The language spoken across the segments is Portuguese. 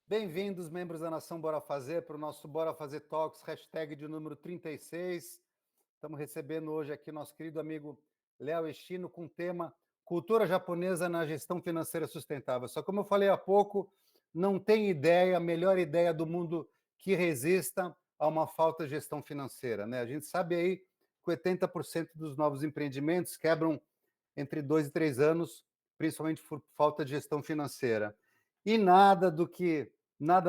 Bem-vindos, membros da Nação Bora Fazer, para o nosso Bora Fazer Talks, hashtag de número 36. Estamos recebendo hoje aqui nosso querido amigo Léo Eshino com o tema Cultura Japonesa na Gestão Financeira Sustentável. Só como eu falei há pouco, não tem ideia, a melhor ideia do mundo que resista a uma falta de gestão financeira, né? A gente sabe aí que 80% dos novos empreendimentos quebram entre 2 e 3 anos, principalmente por falta de gestão financeira. E nada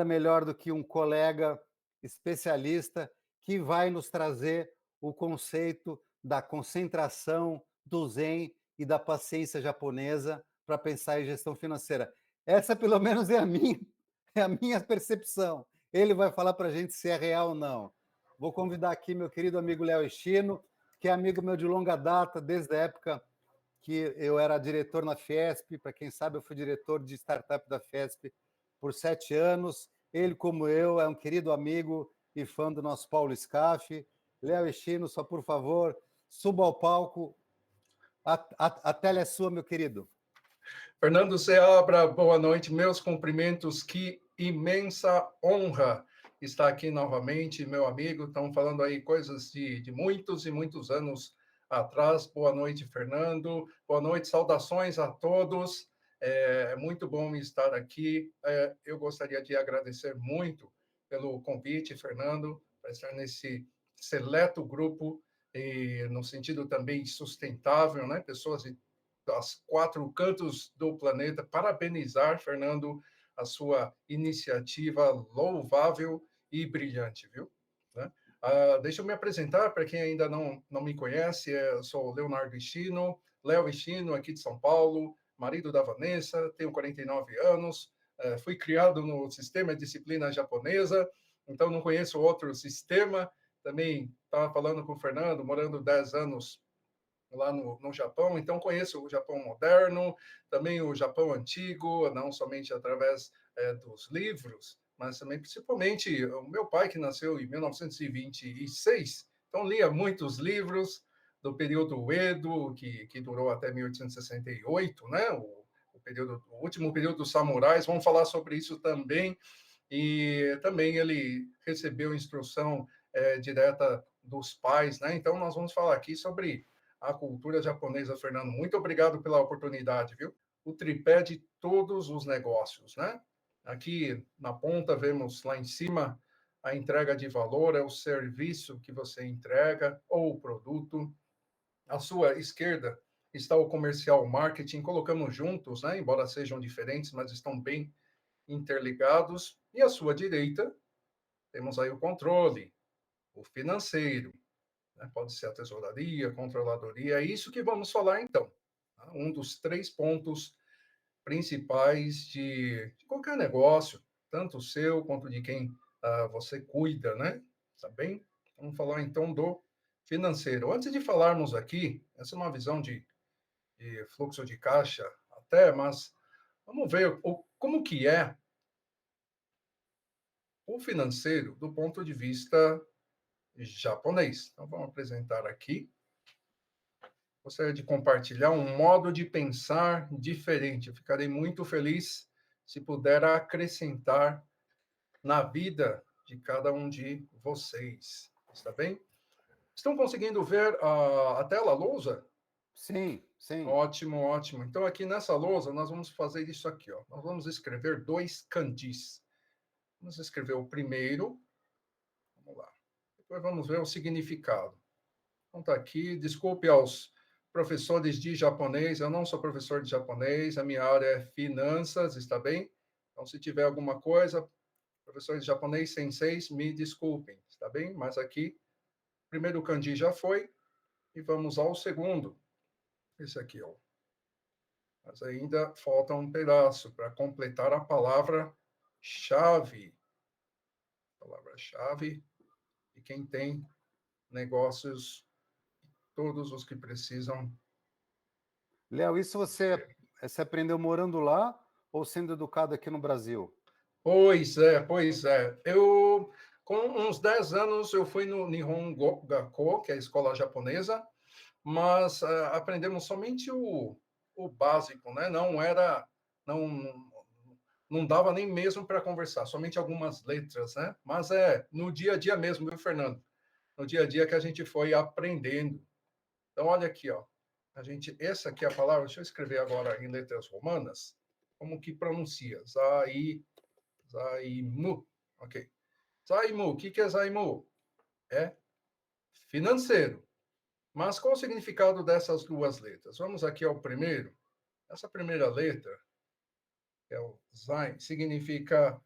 melhor do que um colega especialista que vai nos trazer o conceito da concentração, do Zen e da paciência japonesa para pensar em gestão financeira. Essa, pelo menos, é a minha percepção. Ele vai falar para a gente se é real ou não. Vou convidar aqui meu querido amigo Léo Eshino, que é amigo meu de longa data, desde a época que eu era diretor na Fiesp. Para quem sabe, eu fui diretor de startup da Fiesp por 7 anos. Ele, como eu, é um querido amigo e fã do nosso Paulo Scaff. Léo Eshino, só por favor, suba ao palco. A tela é sua, meu querido. Fernando Seabra, boa noite, meus cumprimentos, que imensa honra estar aqui novamente, meu amigo. Estamos falando aí coisas de muitos e muitos anos atrás. Boa noite, Fernando. Boa noite, saudações a todos. É muito bom estar aqui. Eu gostaria de agradecer muito pelo convite, Fernando, para estar nesse seleto grupo, e no sentido também sustentável, né? Pessoas das 4 cantos do planeta, parabenizar, Fernando, a sua iniciativa louvável e brilhante, viu? Né? Deixa eu me apresentar para quem ainda não me conhece. Eu sou Leonardo Eshino, Léo Eshino, aqui de São Paulo, marido da Vanessa, tenho 49 anos, fui criado no sistema de disciplina japonesa, então não conheço outro sistema. Também estava falando com o Fernando, morando 10 anos lá no Japão, então conheço o Japão moderno, também o Japão antigo, não somente através dos livros, mas também, principalmente, o meu pai, que nasceu em 1926, então lia muitos livros do período Edo, que durou até 1868, né? O último período dos samurais, vamos falar sobre isso também. E também ele recebeu instrução direta dos pais, né? Então, nós vamos falar aqui sobre a cultura japonesa, Fernando. Muito obrigado pela oportunidade, viu? O tripé de todos os negócios, né? Aqui na ponta vemos lá em cima a entrega de valor, é o serviço que você entrega ou o produto. À sua esquerda está o comercial marketing, colocamos juntos, né? Embora sejam diferentes, mas estão bem interligados. E à sua direita temos aí o controle, o financeiro, né? Pode ser a tesouraria, a controladoria, é isso que vamos falar então. Tá? Um dos 3 pontos principais de qualquer negócio, tanto o seu quanto de quem você cuida, né? Tá bem? Vamos falar então do financeiro. Antes de falarmos aqui, essa é uma visão de fluxo de caixa até, mas vamos ver como que é o financeiro do ponto de vista japonês. Então, vamos apresentar aqui. Gostaria de compartilhar um modo de pensar diferente. Eu ficarei muito feliz se puder acrescentar na vida de cada um de vocês. Está bem? Estão conseguindo ver a tela, a lousa? Sim, sim. Ótimo, ótimo. Então, aqui nessa lousa, nós vamos fazer isso aqui. Ó. Nós vamos escrever 2 kanjis. Vamos escrever o primeiro. Vamos lá. Depois vamos ver o significado. Então, está aqui. Desculpe aos professores de japonês. Eu não sou professor de japonês. A minha área é finanças, está bem? Então, se tiver alguma coisa, professores de japonês, senseis, me desculpem, está bem? Mas aqui, o primeiro kanji já foi. E vamos ao segundo. Esse aqui, ó. Mas ainda falta um pedaço para completar a palavra-chave. Palavra-chave. E quem tem negócios, todos os que precisam. Léo, isso você aprendeu morando lá ou sendo educado aqui no Brasil? Pois é, pois é. Eu, com uns 10 anos, eu fui no Nihon Gakko, que é a escola japonesa, mas aprendemos somente o básico, né? Não não dava nem mesmo para conversar, somente algumas letras, né? Mas no dia a dia mesmo, viu, Fernando? No dia a dia que a gente foi aprendendo. Então, olha aqui, ó. Essa aqui é a palavra, deixa eu escrever agora em letras romanas, como que pronuncia? Zaimu. Ok. Zaimu, o que é Zaimu? É financeiro. Mas qual o significado dessas duas letras? Vamos aqui ao primeiro. Essa primeira letra, que é o Zain, significa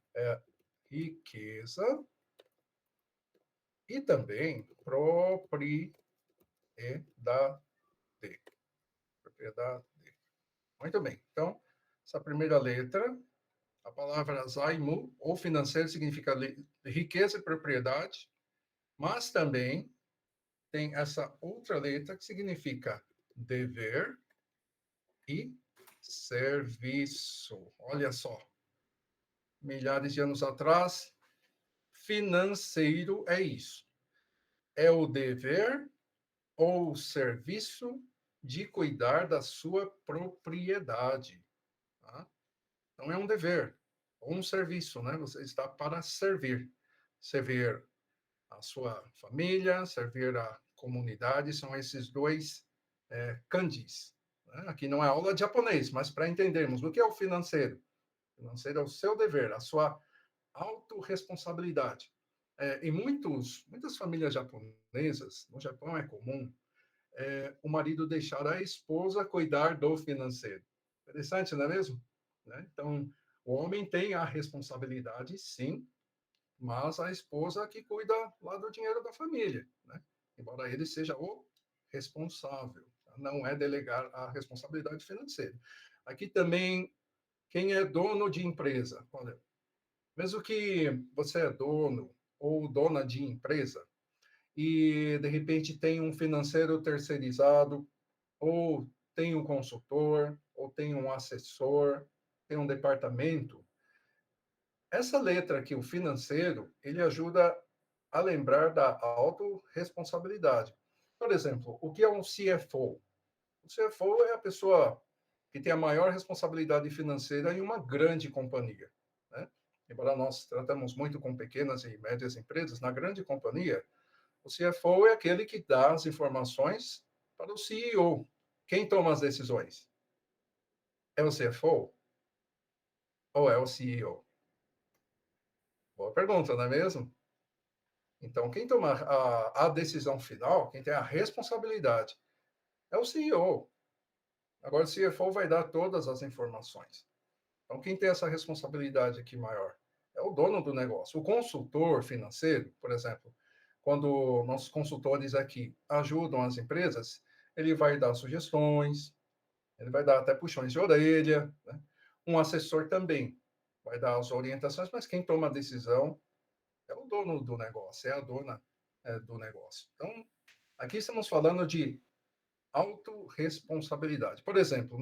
riqueza e também propriedade. Propriedade. Muito bem. Então, essa primeira letra, a palavra Zaimu, ou financeiro, significa riqueza e propriedade, mas também tem essa outra letra que significa dever e serviço. Olha só, milhares de anos atrás, financeiro é isso. É o dever ou serviço de cuidar da sua propriedade. Tá? Não é um dever, ou um serviço, né? Você está para servir. Servir a sua família, servir a comunidade, são esses dois kanjis. Né? Aqui não é aula de japonês, mas para entendermos o que é o financeiro. O financeiro é o seu dever, a sua autorresponsabilidade. Em muitas famílias japonesas, no Japão é comum, o marido deixar a esposa cuidar do financeiro. Interessante, não é mesmo? Né? Então, o homem tem a responsabilidade, sim, mas a esposa que cuida lá do dinheiro da família, né? Embora ele seja o responsável, não é delegar a responsabilidade financeira. Aqui também, quem é dono de empresa? Olha, mesmo que você é dono ou dona de empresa e, de repente, tem um financeiro terceirizado, ou tem um consultor, ou tem um assessor, tem um departamento, essa letra aqui, o financeiro, ele ajuda a lembrar da autorresponsabilidade. Por exemplo, o que é um CFO? O CFO é a pessoa que tem a maior responsabilidade financeira em uma grande companhia. Né? Embora nós tratamos muito com pequenas e médias empresas, na grande companhia, o CFO é aquele que dá as informações para o CEO. Quem toma as decisões? É o CFO ou é o CEO? Boa pergunta, não é mesmo? Então, quem toma a decisão final, quem tem a responsabilidade, é o CEO. Agora, o CFO vai dar todas as informações. Então, quem tem essa responsabilidade aqui maior? É o dono do negócio. O consultor financeiro, por exemplo, quando nossos consultores aqui ajudam as empresas, ele vai dar sugestões, ele vai dar até puxões de orelha, né? Um assessor também vai dar as orientações, mas quem toma a decisão é o dono do negócio, é a dona do negócio. Então, aqui estamos falando de autorresponsabilidade. Por exemplo,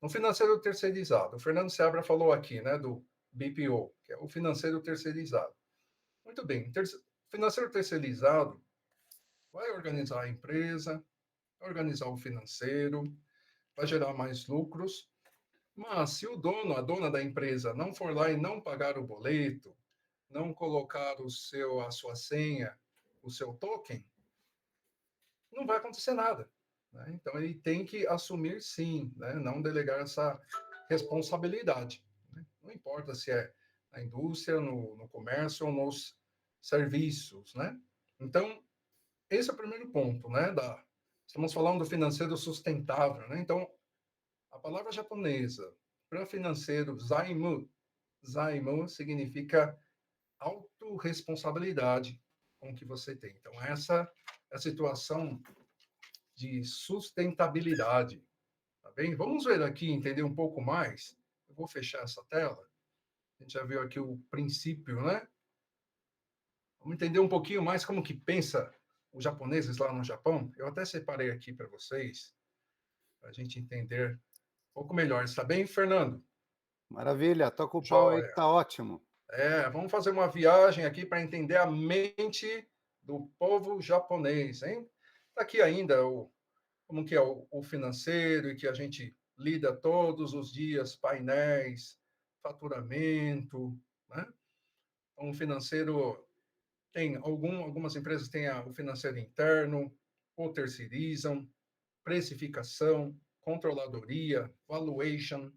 no financeiro terceirizado, o Fernando Seabra falou aqui, né, do BPO, que é o financeiro terceirizado. Muito bem, financeiro terceirizado vai organizar a empresa, vai organizar o financeiro, vai gerar mais lucros, mas se o dono, a dona da empresa não for lá e não pagar o boleto, não colocar a sua senha, o seu token, não vai acontecer nada. Né? Então, ele tem que assumir, sim, né? Não delegar essa responsabilidade. Né? Não importa se é na indústria, no comércio ou nos serviços. Né? Então, esse é o primeiro ponto. Né? Estamos falando do financeiro sustentável. Né? Então, a palavra japonesa para financeiro, zaimu significa autorresponsabilidade com que você tem. Então, essa é a situação de sustentabilidade. Tá bem? Vamos ver aqui, entender um pouco mais. Eu vou fechar essa tela. A gente já viu aqui o princípio, né? Vamos entender um pouquinho mais como que pensa os japoneses lá no Japão. Eu até separei aqui para vocês, para a gente entender um pouco melhor. Está bem, Fernando? Maravilha, toca o pau aí que Joia. tá ótimo. Vamos fazer uma viagem aqui para entender a mente do povo japonês, hein? Está aqui ainda como que é o financeiro e que a gente lida todos os dias, painéis, faturamento, né? Então, o financeiro tem algumas empresas têm o financeiro interno, ou terceirizam, precificação, controladoria, valuation,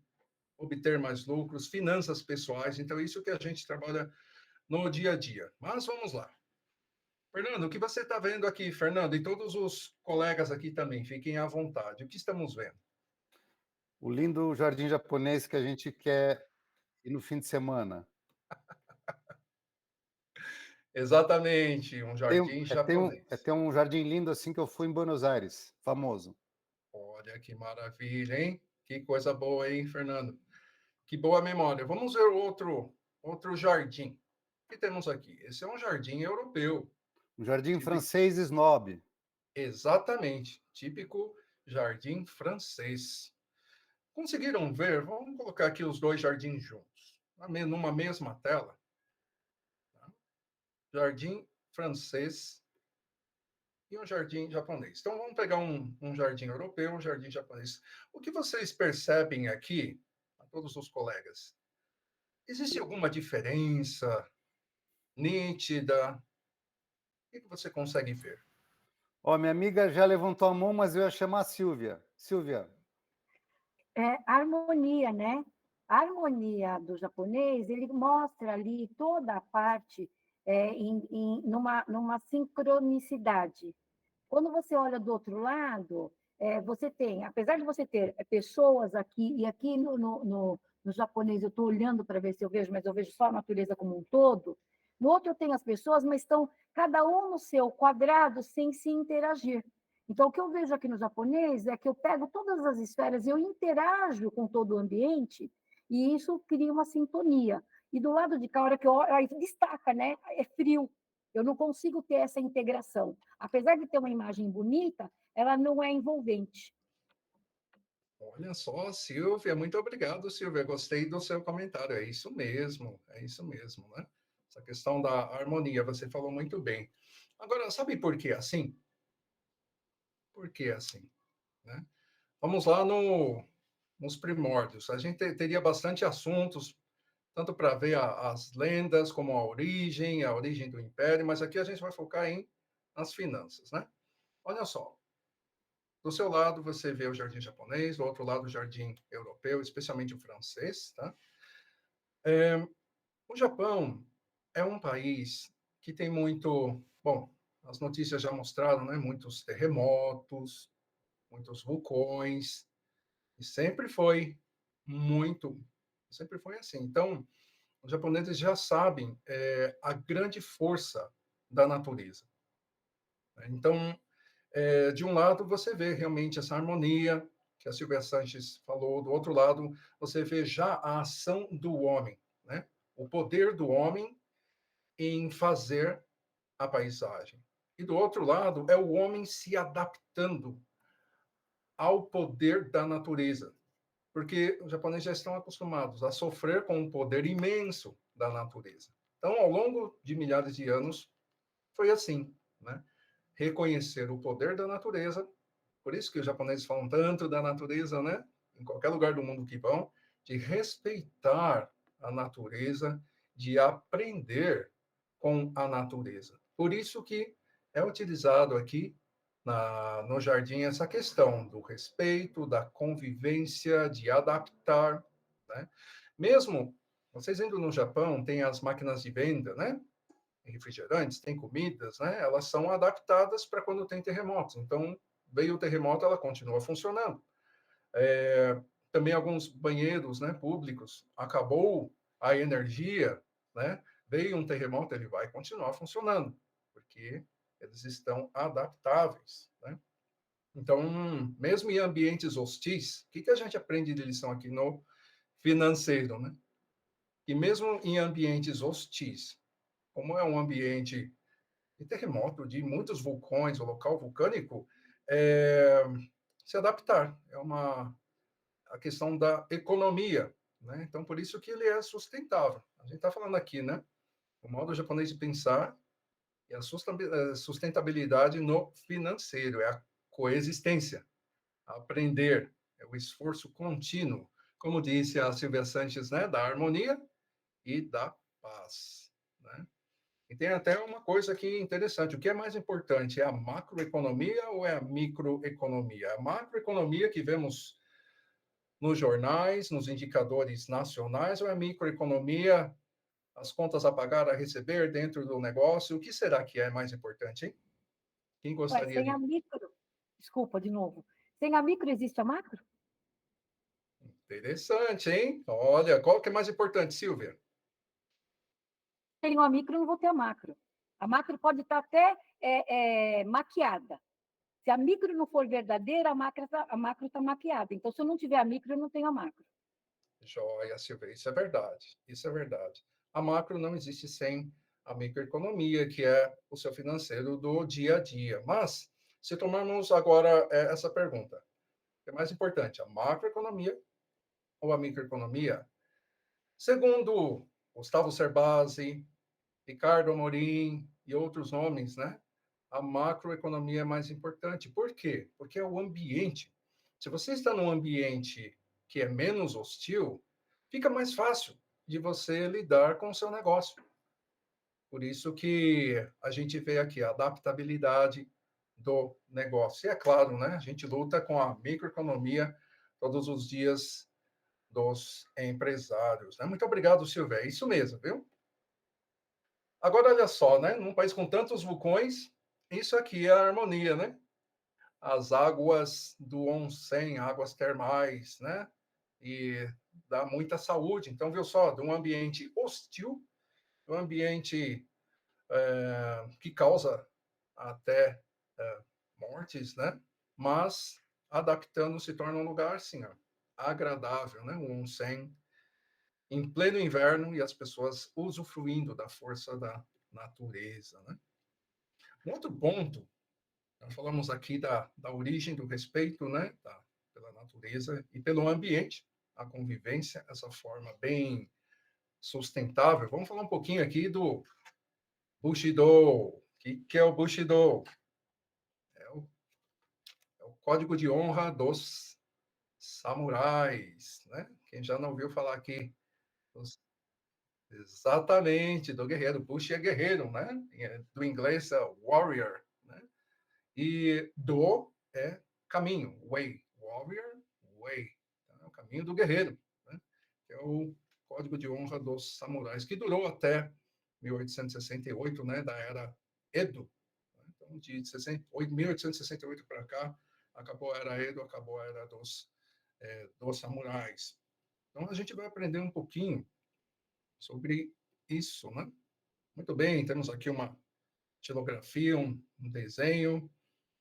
obter mais lucros, finanças pessoais. Então, isso que a gente trabalha no dia a dia. Mas vamos lá. Fernando, o que você está vendo aqui, Fernando, e todos os colegas aqui também, fiquem à vontade. O que estamos vendo? O lindo jardim japonês que a gente quer ir no fim de semana. Exatamente, um jardim japonês. Tem um jardim lindo assim que eu fui em Buenos Aires, famoso. Olha que maravilha, hein? Que coisa boa, hein, Fernando? Que boa memória. Vamos ver outro jardim. O que temos aqui? Esse é um jardim europeu. Um jardim Típico, francês snob. exatamente, típico jardim francês. Conseguiram ver? Vamos colocar aqui os dois jardins juntos, numa mesma tela. Tá? Jardim francês e um jardim japonês. Então, vamos pegar um jardim europeu, um jardim japonês. O que vocês percebem aqui, a todos os colegas? Existe alguma diferença nítida? O que você consegue ver? Ó, minha amiga já levantou a mão, mas eu ia chamar a Silvia. Silvia. Harmonia, né? A harmonia do japonês, ele mostra ali toda a parte numa sincronicidade. Quando você olha do outro lado, você tem, apesar de você ter pessoas aqui, e aqui no japonês eu estou olhando para ver se eu vejo, mas eu vejo só a natureza como um todo, no outro eu tenho as pessoas, mas estão cada um no seu quadrado sem se interagir. Então, o que eu vejo aqui no japonês é que eu pego todas as esferas e eu interajo com todo o ambiente, e isso cria uma sintonia. E do lado de cá, a hora que eu olho, aí destaca, né? É frio. Eu não consigo ter essa integração. Apesar de ter uma imagem bonita, ela não é envolvente. Olha só, Silvia, muito obrigado, Silvia. Gostei do seu comentário. É isso mesmo, né? Essa questão da harmonia, você falou muito bem. Agora, sabe por que assim? Por que assim? Né? Vamos lá nos primórdios. A gente teria bastante assuntos, tanto para ver as lendas, como a origem do império, mas aqui a gente vai focar nas finanças, né? Olha só, do seu lado você vê o jardim japonês, do outro lado o jardim europeu, especialmente o francês, tá? O Japão é um país que tem muito, bom, as notícias já mostraram, né? Muitos terremotos, muitos vulcões, e sempre foi assim. Então, os japoneses já sabem a grande força da natureza. Então, de um lado, você vê realmente essa harmonia que a Silvia Sanches falou, do outro lado, você vê já a ação do homem, né? O poder do homem em fazer a paisagem. E do outro lado, é o homem se adaptando ao poder da natureza, porque os japoneses já estão acostumados a sofrer com o poder imenso da natureza. Então, ao longo de milhares de anos, foi assim, né? Reconhecer o poder da natureza, por isso que os japoneses falam tanto da natureza, né? Em qualquer lugar do mundo que vão, de respeitar a natureza, de aprender com a natureza. Por isso que é utilizado aqui no jardim essa questão do respeito, da convivência, de adaptar, né? Mesmo vocês indo no Japão, tem as máquinas de venda, né? Tem refrigerantes, tem comidas, né? Elas são adaptadas para quando tem terremotos. Então, veio o terremoto, ela continua funcionando. Também alguns banheiros, né, públicos, acabou a energia, né? Veio um terremoto, ele vai continuar funcionando, porque eles estão adaptáveis, né? Então, mesmo em ambientes hostis, o que a gente aprende de lição aqui no financeiro, né? E mesmo em ambientes hostis, como é um ambiente de terremoto, de muitos vulcões, o local vulcânico, se adaptar. A questão da economia, né? Então, por isso que ele é sustentável. A gente está falando aqui, né? O modo japonês de pensar e a sustentabilidade no financeiro, é a coexistência, aprender, é o esforço contínuo. como disse a Silvia Sanches, né, da harmonia e da paz, né? E tem até uma coisa aqui interessante, o que é mais importante, é a macroeconomia ou é a microeconomia? A macroeconomia que vemos nos jornais, nos indicadores nacionais, ou é a microeconomia, as contas a pagar, a receber dentro do negócio? O que será que é mais importante, hein? Quem Ué, gostaria sem a de... micro, desculpa de novo, sem a micro existe a macro? Interessante, hein? Olha, qual que é mais importante, Silvia? Tenho a micro, não vou ter a macro. A macro pode estar até maquiada. Se a micro não for verdadeira, a macro está maquiada. Então, se eu não tiver a micro, eu não tenho a macro. Joia, Silvia, isso é verdade. Isso é verdade. A macro não existe sem a microeconomia, que é o seu financeiro do dia a dia. Mas, se tomarmos agora essa pergunta, o que é mais importante, a macroeconomia ou a microeconomia? Segundo Gustavo Cerbasi, Ricardo Amorim e outros nomes, né? A macroeconomia é mais importante. Por quê? Porque é o ambiente. Se você está num ambiente que é menos hostil, fica mais fácil de você lidar com o seu negócio. Por isso que a gente vê aqui a adaptabilidade do negócio. E é claro, né? A gente luta com a microeconomia todos os dias dos empresários. Né? Muito obrigado, Silvia. É isso mesmo, viu? Agora, olha só, né? Num país com tantos vulcões, isso aqui é a harmonia, né? As águas do onsen, águas termais, né? E dá muita saúde. Então, viu só, de um ambiente hostil, um ambiente que causa até mortes, né? Mas adaptando se torna um lugar assim, ó, agradável, né? Um onsen em pleno inverno e as pessoas usufruindo da força da natureza, né? Um outro ponto, nós falamos aqui da origem do respeito, né? Pela natureza e pelo ambiente, a convivência, essa forma bem sustentável. Vamos falar um pouquinho aqui do Bushido. O que é o Bushido? É o, é o código de honra dos samurais, né? Quem já não ouviu falar aqui dos... Exatamente, do guerreiro. Bushi é guerreiro, né? Do inglês é warrior, né? E do é caminho, way. Warrior, way. Então, é o caminho do guerreiro, né? Que é o código de honra dos samurais, que durou até 1868, né? Da era Edo. Então, de 1868 para cá, acabou a era Edo, acabou a era dos samurais. Então, a gente vai aprender um pouquinho sobre isso, né? Muito bem, temos aqui uma xilografia, um desenho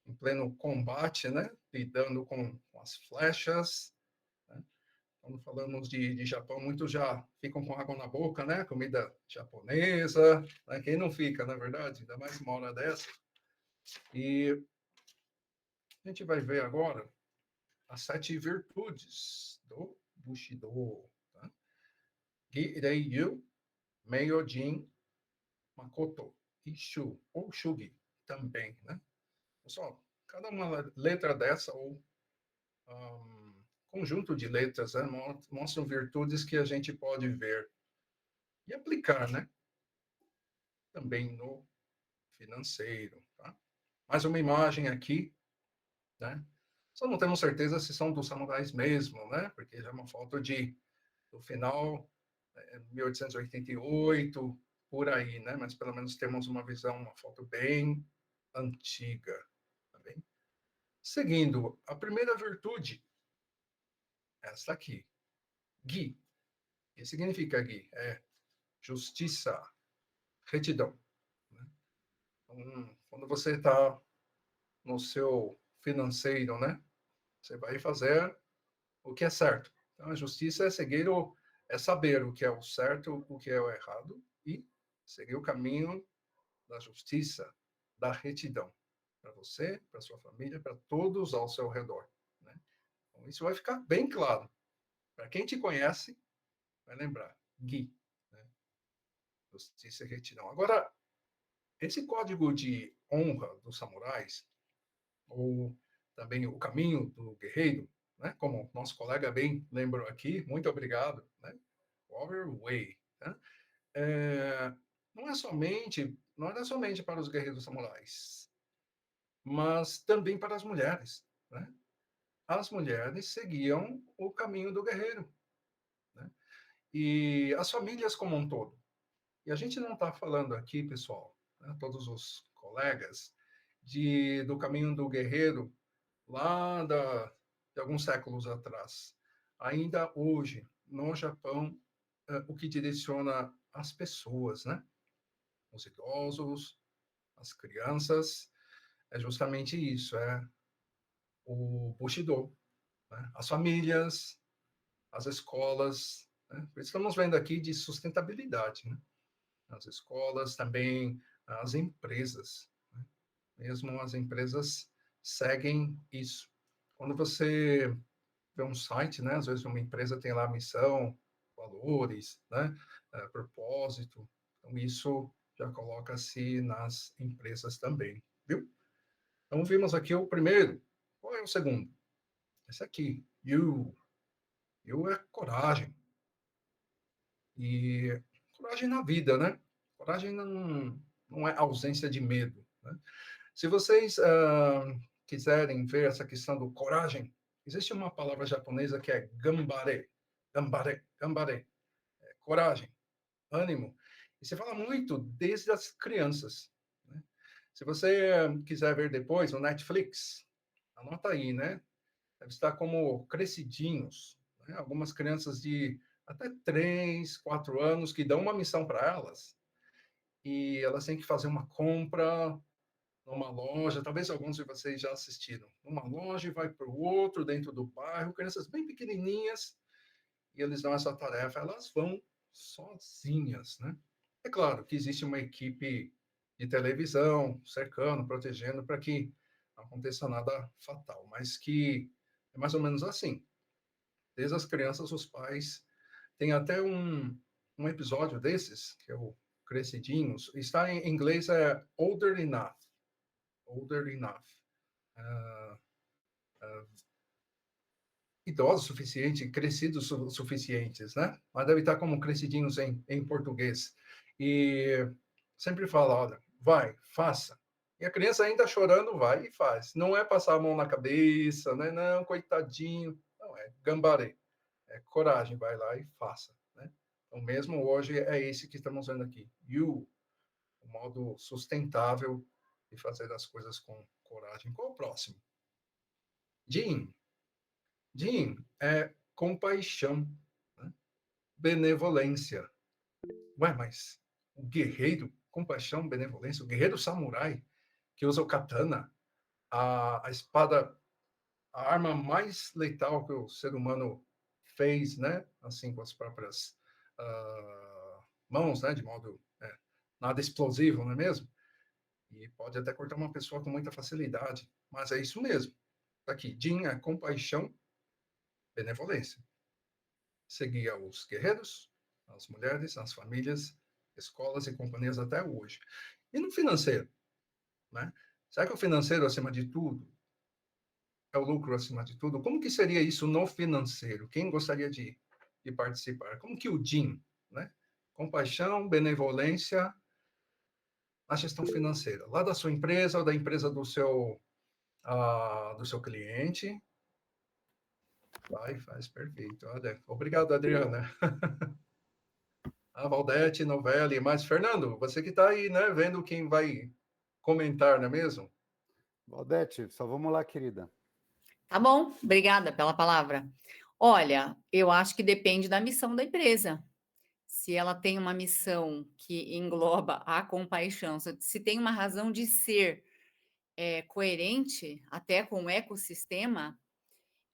em pleno combate, né? Lidando com as flechas, né? Quando falamos de Japão, muitos já ficam com água na boca, né? Comida japonesa, né? Quem não fica, na verdade? Ainda mais uma hora dessa. E a gente vai ver agora as 7 virtudes do Bushido, tá? Girei-yu, Meiyojin, Makoto e Shu, ou Shugi também, né? Pessoal, cada uma letra dessa, ou conjunto de letras, né, mostram virtudes que a gente pode ver e aplicar, né? Também no financeiro, tá? Mais uma imagem aqui, né? Só não temos certeza se são dos samurais mesmo, né? Porque já é uma foto do final, 1888, por aí, né? Mas pelo menos temos uma visão, uma foto bem antiga, tá bem? Seguindo, a primeira virtude, essa aqui, Gui. O que significa Gui? É justiça, retidão. Né? Então, quando você está no seu financeiro, né? Você vai fazer o que é certo. Então, a justiça é seguir é saber o que é o certo, o que é o errado e seguir o caminho da justiça, da retidão para você, para sua família, para todos ao seu redor. Né? Então, isso vai ficar bem claro. Para quem te conhece, vai lembrar. Gui. Né? Justiça e retidão. Agora, esse código de honra dos samurais, ou também o caminho do guerreiro, né? Como nosso colega bem lembrou aqui, muito obrigado, né? Warrior Way, né? Não é somente para os guerreiros samurais, mas também para as mulheres, né? As mulheres seguiam o caminho do guerreiro, né? E as famílias como um todo. E a gente não está falando aqui, pessoal, né, todos os colegas, do caminho do guerreiro lá de alguns séculos atrás. Ainda hoje, no Japão, o que direciona as pessoas, né? Os idosos, as crianças, é justamente isso, é o Bushido, né? As famílias, as escolas, né? Estamos vendo aqui de sustentabilidade, né? As escolas, também as empresas, né? Mesmo as empresas seguem isso. Quando você vê um site, né? Às vezes uma empresa tem lá missão, valores, né? Propósito. Então, isso já coloca-se nas empresas também, viu? Então, vimos aqui o primeiro. Qual é o segundo? Esse aqui, you. You é coragem. E coragem na vida, né? Coragem não é ausência de medo, né? Se vocês quiserem ver essa questão do coragem, existe uma palavra japonesa que é gambare. Gambare, gambare. É coragem, ânimo. E se fala muito desde as crianças, né? Se você quiser ver depois no Netflix, anota aí, né? Deve estar como Crescidinhos, né? Algumas crianças de até 3, 4 anos que dão uma missão para elas e elas têm que fazer uma compra numa loja, talvez alguns de vocês já assistiram, numa loja e vai para o outro dentro do bairro, crianças bem pequenininhas, e eles dão essa tarefa, elas vão sozinhas, né? É claro que existe uma equipe de televisão cercando, protegendo para que não aconteça nada fatal, mas que é mais ou menos assim. Desde as crianças, os pais têm até um episódio desses, que é o Crescidinhos, está em inglês, é Older Enough. Older Enough. Idosos suficientes, crescidos suficientes, né? Mas deve estar como crescidinhos em português. E sempre fala, olha, vai, faça. E a criança ainda chorando, vai e faz. Não é passar a mão na cabeça, né? Não, coitadinho. Não, é gambare. É coragem, vai lá e faça, né? Então, mesmo hoje, é esse que estamos vendo aqui. You, o modo sustentável de fazer as coisas com coragem. Qual o próximo? Jin. Jin é compaixão, né? Benevolência. Ué, mas o guerreiro, compaixão, benevolência, o guerreiro samurai que usa o katana, a espada, a arma mais letal que o ser humano fez, né? Assim, com as próprias mãos, né? De modo nada explosivo, não é mesmo? E pode até cortar uma pessoa com muita facilidade, mas é isso mesmo. Aqui, Jin é compaixão, benevolência. Seguia os guerreiros, as mulheres, as famílias, escolas e companhias até hoje. E no financeiro, né? Será que o financeiro, acima de tudo, é o lucro acima de tudo? Como que seria isso no financeiro? Quem gostaria de participar? Como que o Jin, né? Compaixão, benevolência na gestão financeira, lá da sua empresa ou da empresa do seu cliente. Vai, faz perfeito. Olha, obrigado, Adriana. A Valdete, Novelli, mas Fernando, você que está aí, né, vendo quem vai comentar, não é mesmo? Valdete, só vamos lá, querida. Tá bom, obrigada pela palavra. Olha, eu acho que depende da missão da empresa. Se ela tem uma missão que engloba a compaixão, se tem uma razão de ser coerente até com o ecossistema,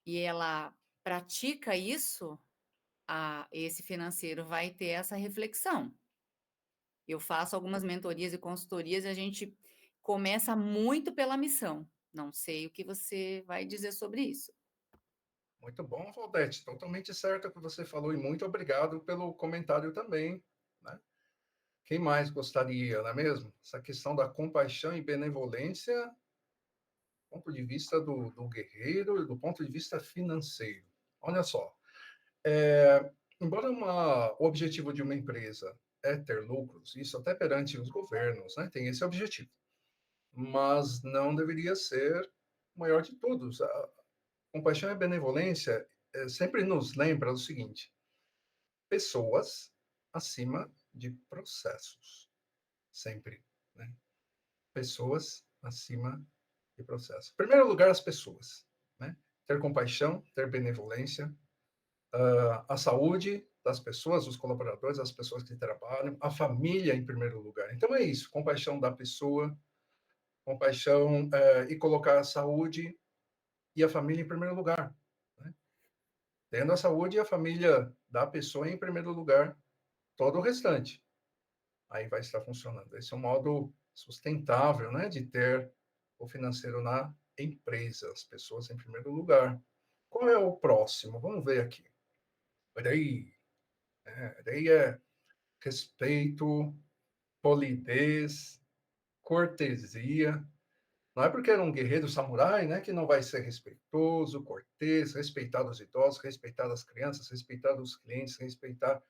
e ela pratica isso, esse financeiro vai ter essa reflexão. Eu faço algumas mentorias e consultorias e a gente começa muito pela missão. Não sei o que você vai dizer sobre isso. Muito bom, Valdete. Totalmente certo o que você falou e muito obrigado pelo comentário também, né? Quem mais gostaria, não é mesmo? Essa questão da compaixão e benevolência ponto de vista do guerreiro e do ponto de vista financeiro. Olha só, embora o objetivo de uma empresa é ter lucros, isso até perante os governos, né, tem esse objetivo, mas não deveria ser o maior de todos. A compaixão e a benevolência sempre nos lembra o seguinte: pessoas acima de processos, sempre, né? Pessoas acima de processos. Em primeiro lugar, as pessoas, né? Ter compaixão, ter benevolência, a saúde das pessoas, dos colaboradores, as pessoas que trabalham, a família em primeiro lugar. Então é isso, compaixão da pessoa, compaixão e colocar a saúde e a família em primeiro lugar, né? Tendo a saúde e a família da pessoa em primeiro lugar, todo o restante aí vai estar funcionando. Esse é um modo sustentável, né, de ter o financeiro na empresa, as pessoas em primeiro lugar. Qual é o próximo? Vamos ver aqui. Rei. Rei é respeito, polidez, cortesia. Não é porque era um guerreiro samurai, né, que não vai ser respeitoso, cortês, respeitar os idosos, respeitar as crianças, respeitar os clientes, respeitar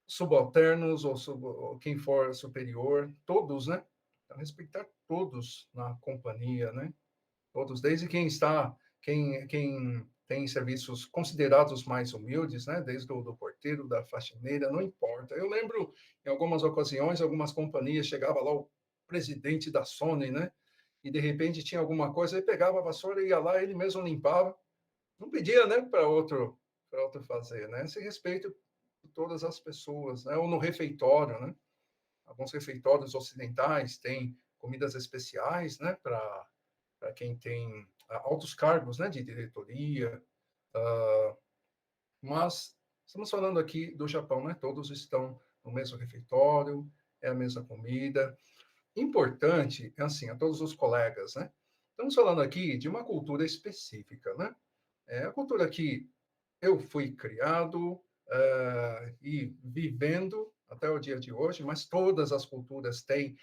subalternos ou quem for superior, todos, né? Então, respeitar todos na companhia, né? Todos, desde quem tem serviços considerados mais humildes, né? Desde do porteiro, da faxineira, não importa. Eu lembro, em algumas ocasiões, algumas companhias, chegava lá o presidente da Sony, né? E, de repente, tinha alguma coisa, ele pegava a vassoura, ia lá, ele mesmo limpava, não pedia, né, para outro fazer, né? Esse respeito por todas as pessoas, né? Ou no refeitório, né? Alguns refeitórios ocidentais têm comidas especiais, né, para quem tem altos cargos, né, de diretoria. Mas estamos falando aqui do Japão, né? Todos estão no mesmo refeitório, é a mesma comida. Importante, assim, a todos os colegas, né? Estamos falando aqui de uma cultura específica, né? É a cultura que eu fui criado e vivendo até o dia de hoje, mas todas as culturas têm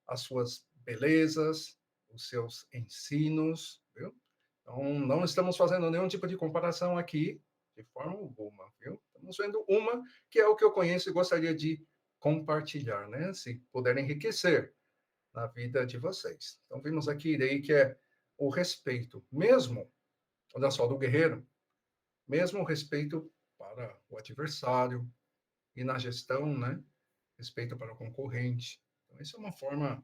as suas belezas, os seus ensinos, viu? Então, não estamos fazendo nenhum tipo de comparação aqui, de forma alguma, viu? Estamos vendo uma que é o que eu conheço e gostaria de compartilhar, né? Se puder enriquecer na vida de vocês. Então, vimos aqui daí que é o respeito, mesmo, olha só, do guerreiro, mesmo o respeito para o adversário e na gestão, né, respeito para o concorrente. Então, isso é uma forma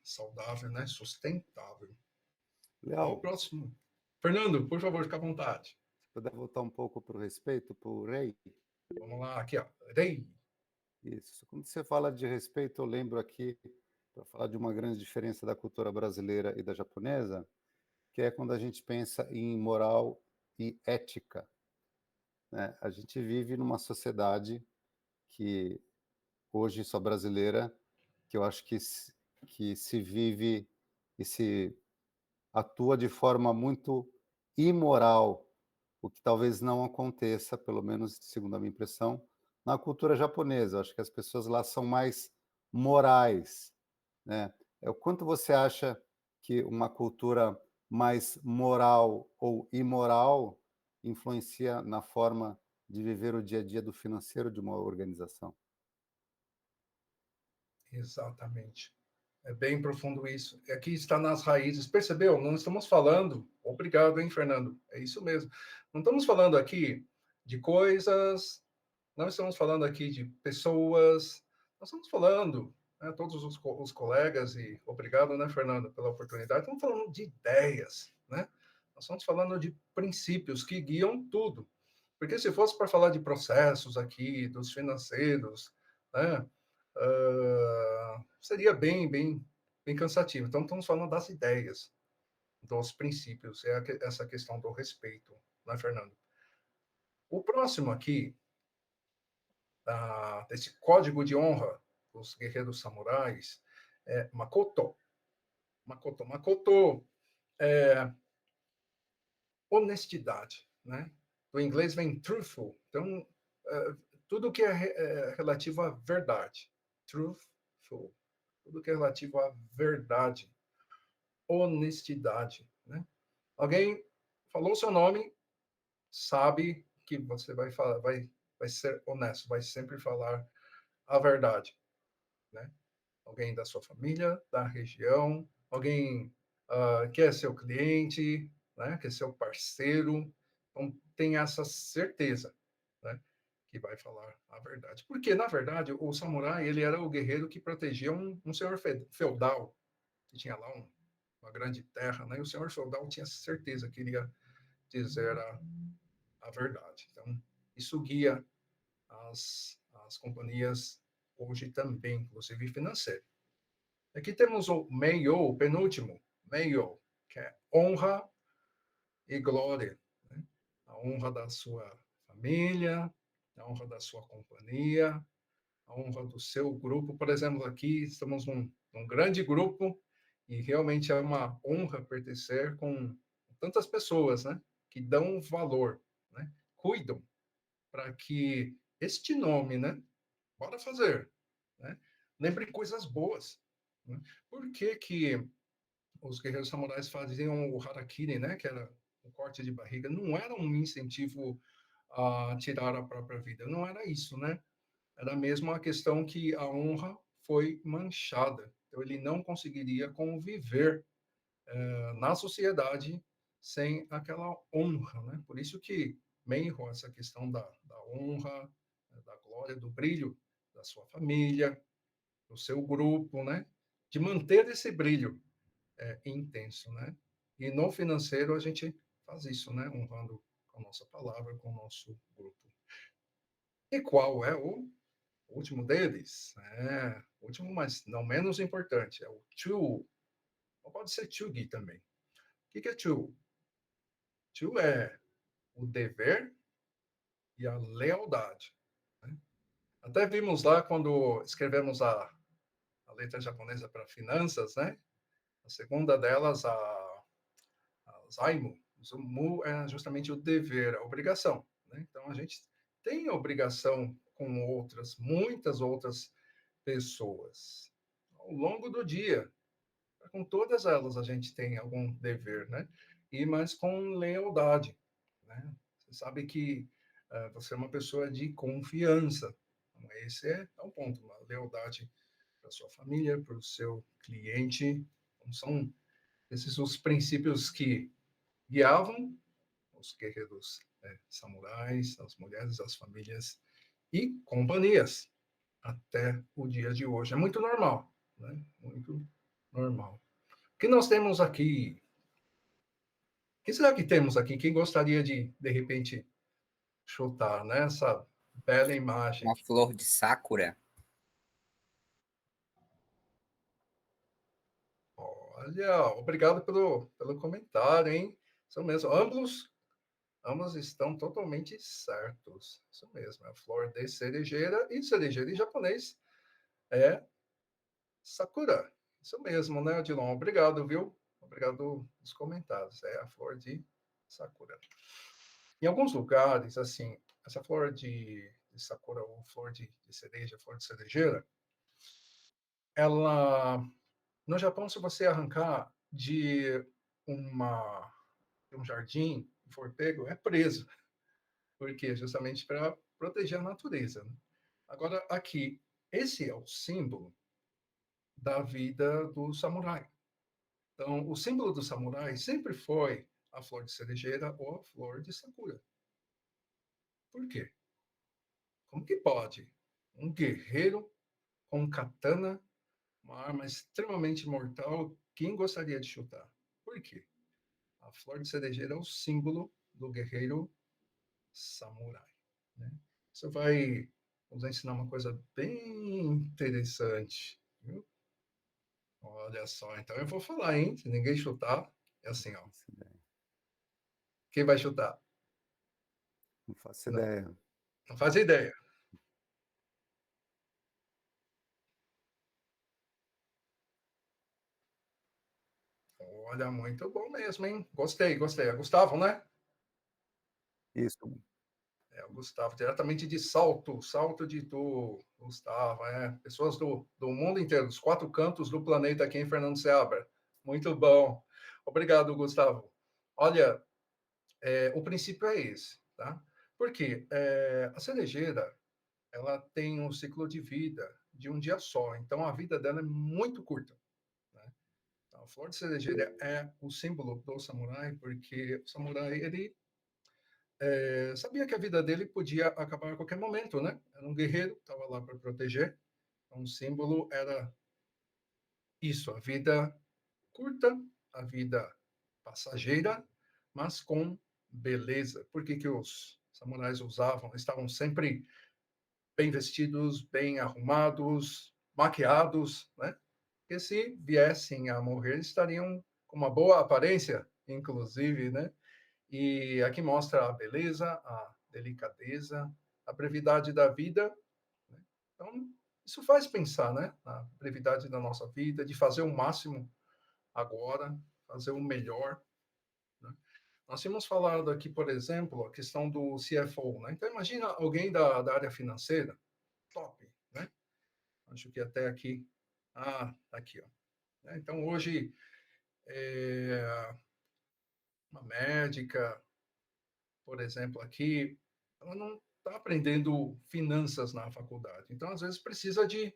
saudável, né, sustentável. Então, o Léo, próximo. Fernando, por favor, fique à vontade. se puder voltar um pouco para o respeito, para o rei. Vamos lá, aqui, ó. Rei. Isso. Quando você fala de respeito, eu lembro aqui, para falar de uma grande diferença da cultura brasileira e da japonesa, que é quando a gente pensa em moral e ética, né? A gente vive numa sociedade que hoje só brasileira, que eu acho que se vive e se atua de forma muito imoral, o que talvez não aconteça, pelo menos segundo a minha impressão, na cultura japonesa. Eu acho que as pessoas lá são mais morais, né? É o quanto você acha que uma cultura mais moral ou imoral influencia na forma de viver o dia a dia do financeiro de uma organização? Exatamente. É bem profundo isso. Aqui está nas raízes. Percebeu? Não estamos falando. Obrigado, hein, Fernando? É isso mesmo. Não estamos falando aqui de coisas, não estamos falando aqui de pessoas, nós estamos falando, né, todos os colegas, e obrigado, né, Fernando, pela oportunidade, estamos falando de ideias, né? Nós estamos falando de princípios que guiam tudo. Porque se fosse para falar de processos aqui, dos financeiros, né, seria bem cansativo. Então, estamos falando das ideias, dos princípios, essa questão do respeito, né, Fernando? O próximo aqui, desse código de honra dos guerreiros samurais, é Makoto. Makoto é honestidade, né? Do inglês vem truthful. Então, tudo que é relativo à verdade. Truthful. Tudo que é relativo à verdade. honestidade, né? Alguém falou seu nome, sabe que você vai falar, vai ser honesto, vai sempre falar a verdade, né? Alguém da sua família, da região, alguém que é seu cliente, né? Que é seu parceiro, então tem essa certeza, né? Que vai falar a verdade. Porque, na verdade, o samurai, ele era o guerreiro que protegia um senhor feudal, que tinha lá uma grande terra, né? E o senhor feudal tinha certeza que iria dizer a verdade. Então, isso guia as companhias hoje também, inclusive financeiro. Aqui temos o Meiyo, o penúltimo, Meiyo, que é honra e glória, né? A honra da sua família, a honra da sua companhia, a honra do seu grupo. Por exemplo, aqui estamos num grande grupo e realmente é uma honra pertencer com tantas pessoas, né? Que dão valor, né? Cuidam para que este nome, né? Bora fazer, né? Lembre coisas boas, né? Por que os guerreiros samurais faziam o harakiri, né? Que era o corte de barriga. Não era um incentivo a tirar a própria vida. Não era isso, né? Era mesmo a questão que a honra foi manchada. Então, ele não conseguiria conviver na sociedade sem aquela honra, né? Por isso que Menho, essa questão da honra, da glória, do brilho da sua família, do seu grupo, né? De manter esse brilho intenso, né? E no financeiro a gente faz isso, né? Honrando com a nossa palavra, com o nosso grupo. E qual é o último deles? O último, mas não menos importante, é o Chu. Ou pode ser Chugi também. O que é Chu? Chu é o dever e a lealdade, né? Até vimos lá quando escrevemos a letra japonesa para finanças, né? A segunda delas, a Zaimu. O Mu é justamente o dever, a obrigação, né? Então, a gente tem obrigação com outras, muitas outras pessoas. Ao longo do dia, com todas elas a gente tem algum dever, né? Mas com lealdade, né? Você sabe que você é uma pessoa de confiança. Então, esse é o ponto, uma lealdade para sua família, para o seu cliente. Então, são esses os princípios que guiavam os guerreiros samurais, as mulheres, as famílias e companhias até o dia de hoje. É muito normal, né? Muito normal. O que nós temos aqui? O que será que temos aqui? Quem gostaria de repente, chutar, né? Essa bela imagem. Uma flor de sakura. Olha, obrigado pelo comentário, hein? Isso mesmo. Ambos estão totalmente certos. Isso mesmo, é a flor de cerejeira, e cerejeira em japonês é sakura. Isso mesmo, né, Odilon? Obrigado, viu? Obrigado pelos comentários. É a flor de sakura. Em alguns lugares, assim, essa flor de sakura, ou flor de cereja, flor de cerejeira, ela, no Japão, se você arrancar de um jardim e for pego, é preso. Por quê? Justamente para proteger a natureza, né? Agora, aqui, esse é o símbolo da vida do samurai. Então, o símbolo do samurai sempre foi a flor de cerejeira ou a flor de sakura. Por quê? Como que pode um guerreiro com um katana, uma arma extremamente mortal, quem gostaria de chutar? Por quê? A flor de cerejeira é o símbolo do guerreiro samurai, né? Isso vai nos ensinar uma coisa bem interessante, viu? Olha só, então eu vou falar, hein? Se ninguém chutar, é assim, ó. Quem vai chutar? Não faço ideia. Não faz ideia. Olha, muito bom mesmo, hein? Gostei, gostei. É Gustavo, né? Isso. É o Gustavo, diretamente de Salto, Salto de Itu. Gustavo, pessoas do mundo inteiro, dos 4 cantos do planeta aqui em Fernando Seabra. Muito bom. Obrigado, Gustavo. Olha, o princípio é esse, tá? Porque a cerejeira, ela tem um ciclo de vida de um dia só, então a vida dela é muito curta, né? Então, a flor de cerejeira é o símbolo do samurai, porque o samurai, ele sabia que a vida dele podia acabar a qualquer momento, né? Era um guerreiro, estava lá para proteger. Então, o símbolo era isso, a vida curta, a vida passageira, mas com beleza. Por que que os samurais estavam sempre bem vestidos, bem arrumados, maquiados, né? Porque se viessem a morrer, estariam com uma boa aparência, inclusive, né? E aqui mostra a beleza, a delicadeza, a brevidade da vida, né? Então, isso faz pensar, né? Na brevidade da nossa vida, de fazer o máximo agora, fazer o melhor, né? Nós tínhamos falado aqui, por exemplo, a questão do CFO, né? Então, imagina alguém da área financeira, top, né? Acho que até aqui, tá aqui, ó. Então, hoje, uma médica, por exemplo, aqui, ela não está aprendendo finanças na faculdade. Então, às vezes, precisa de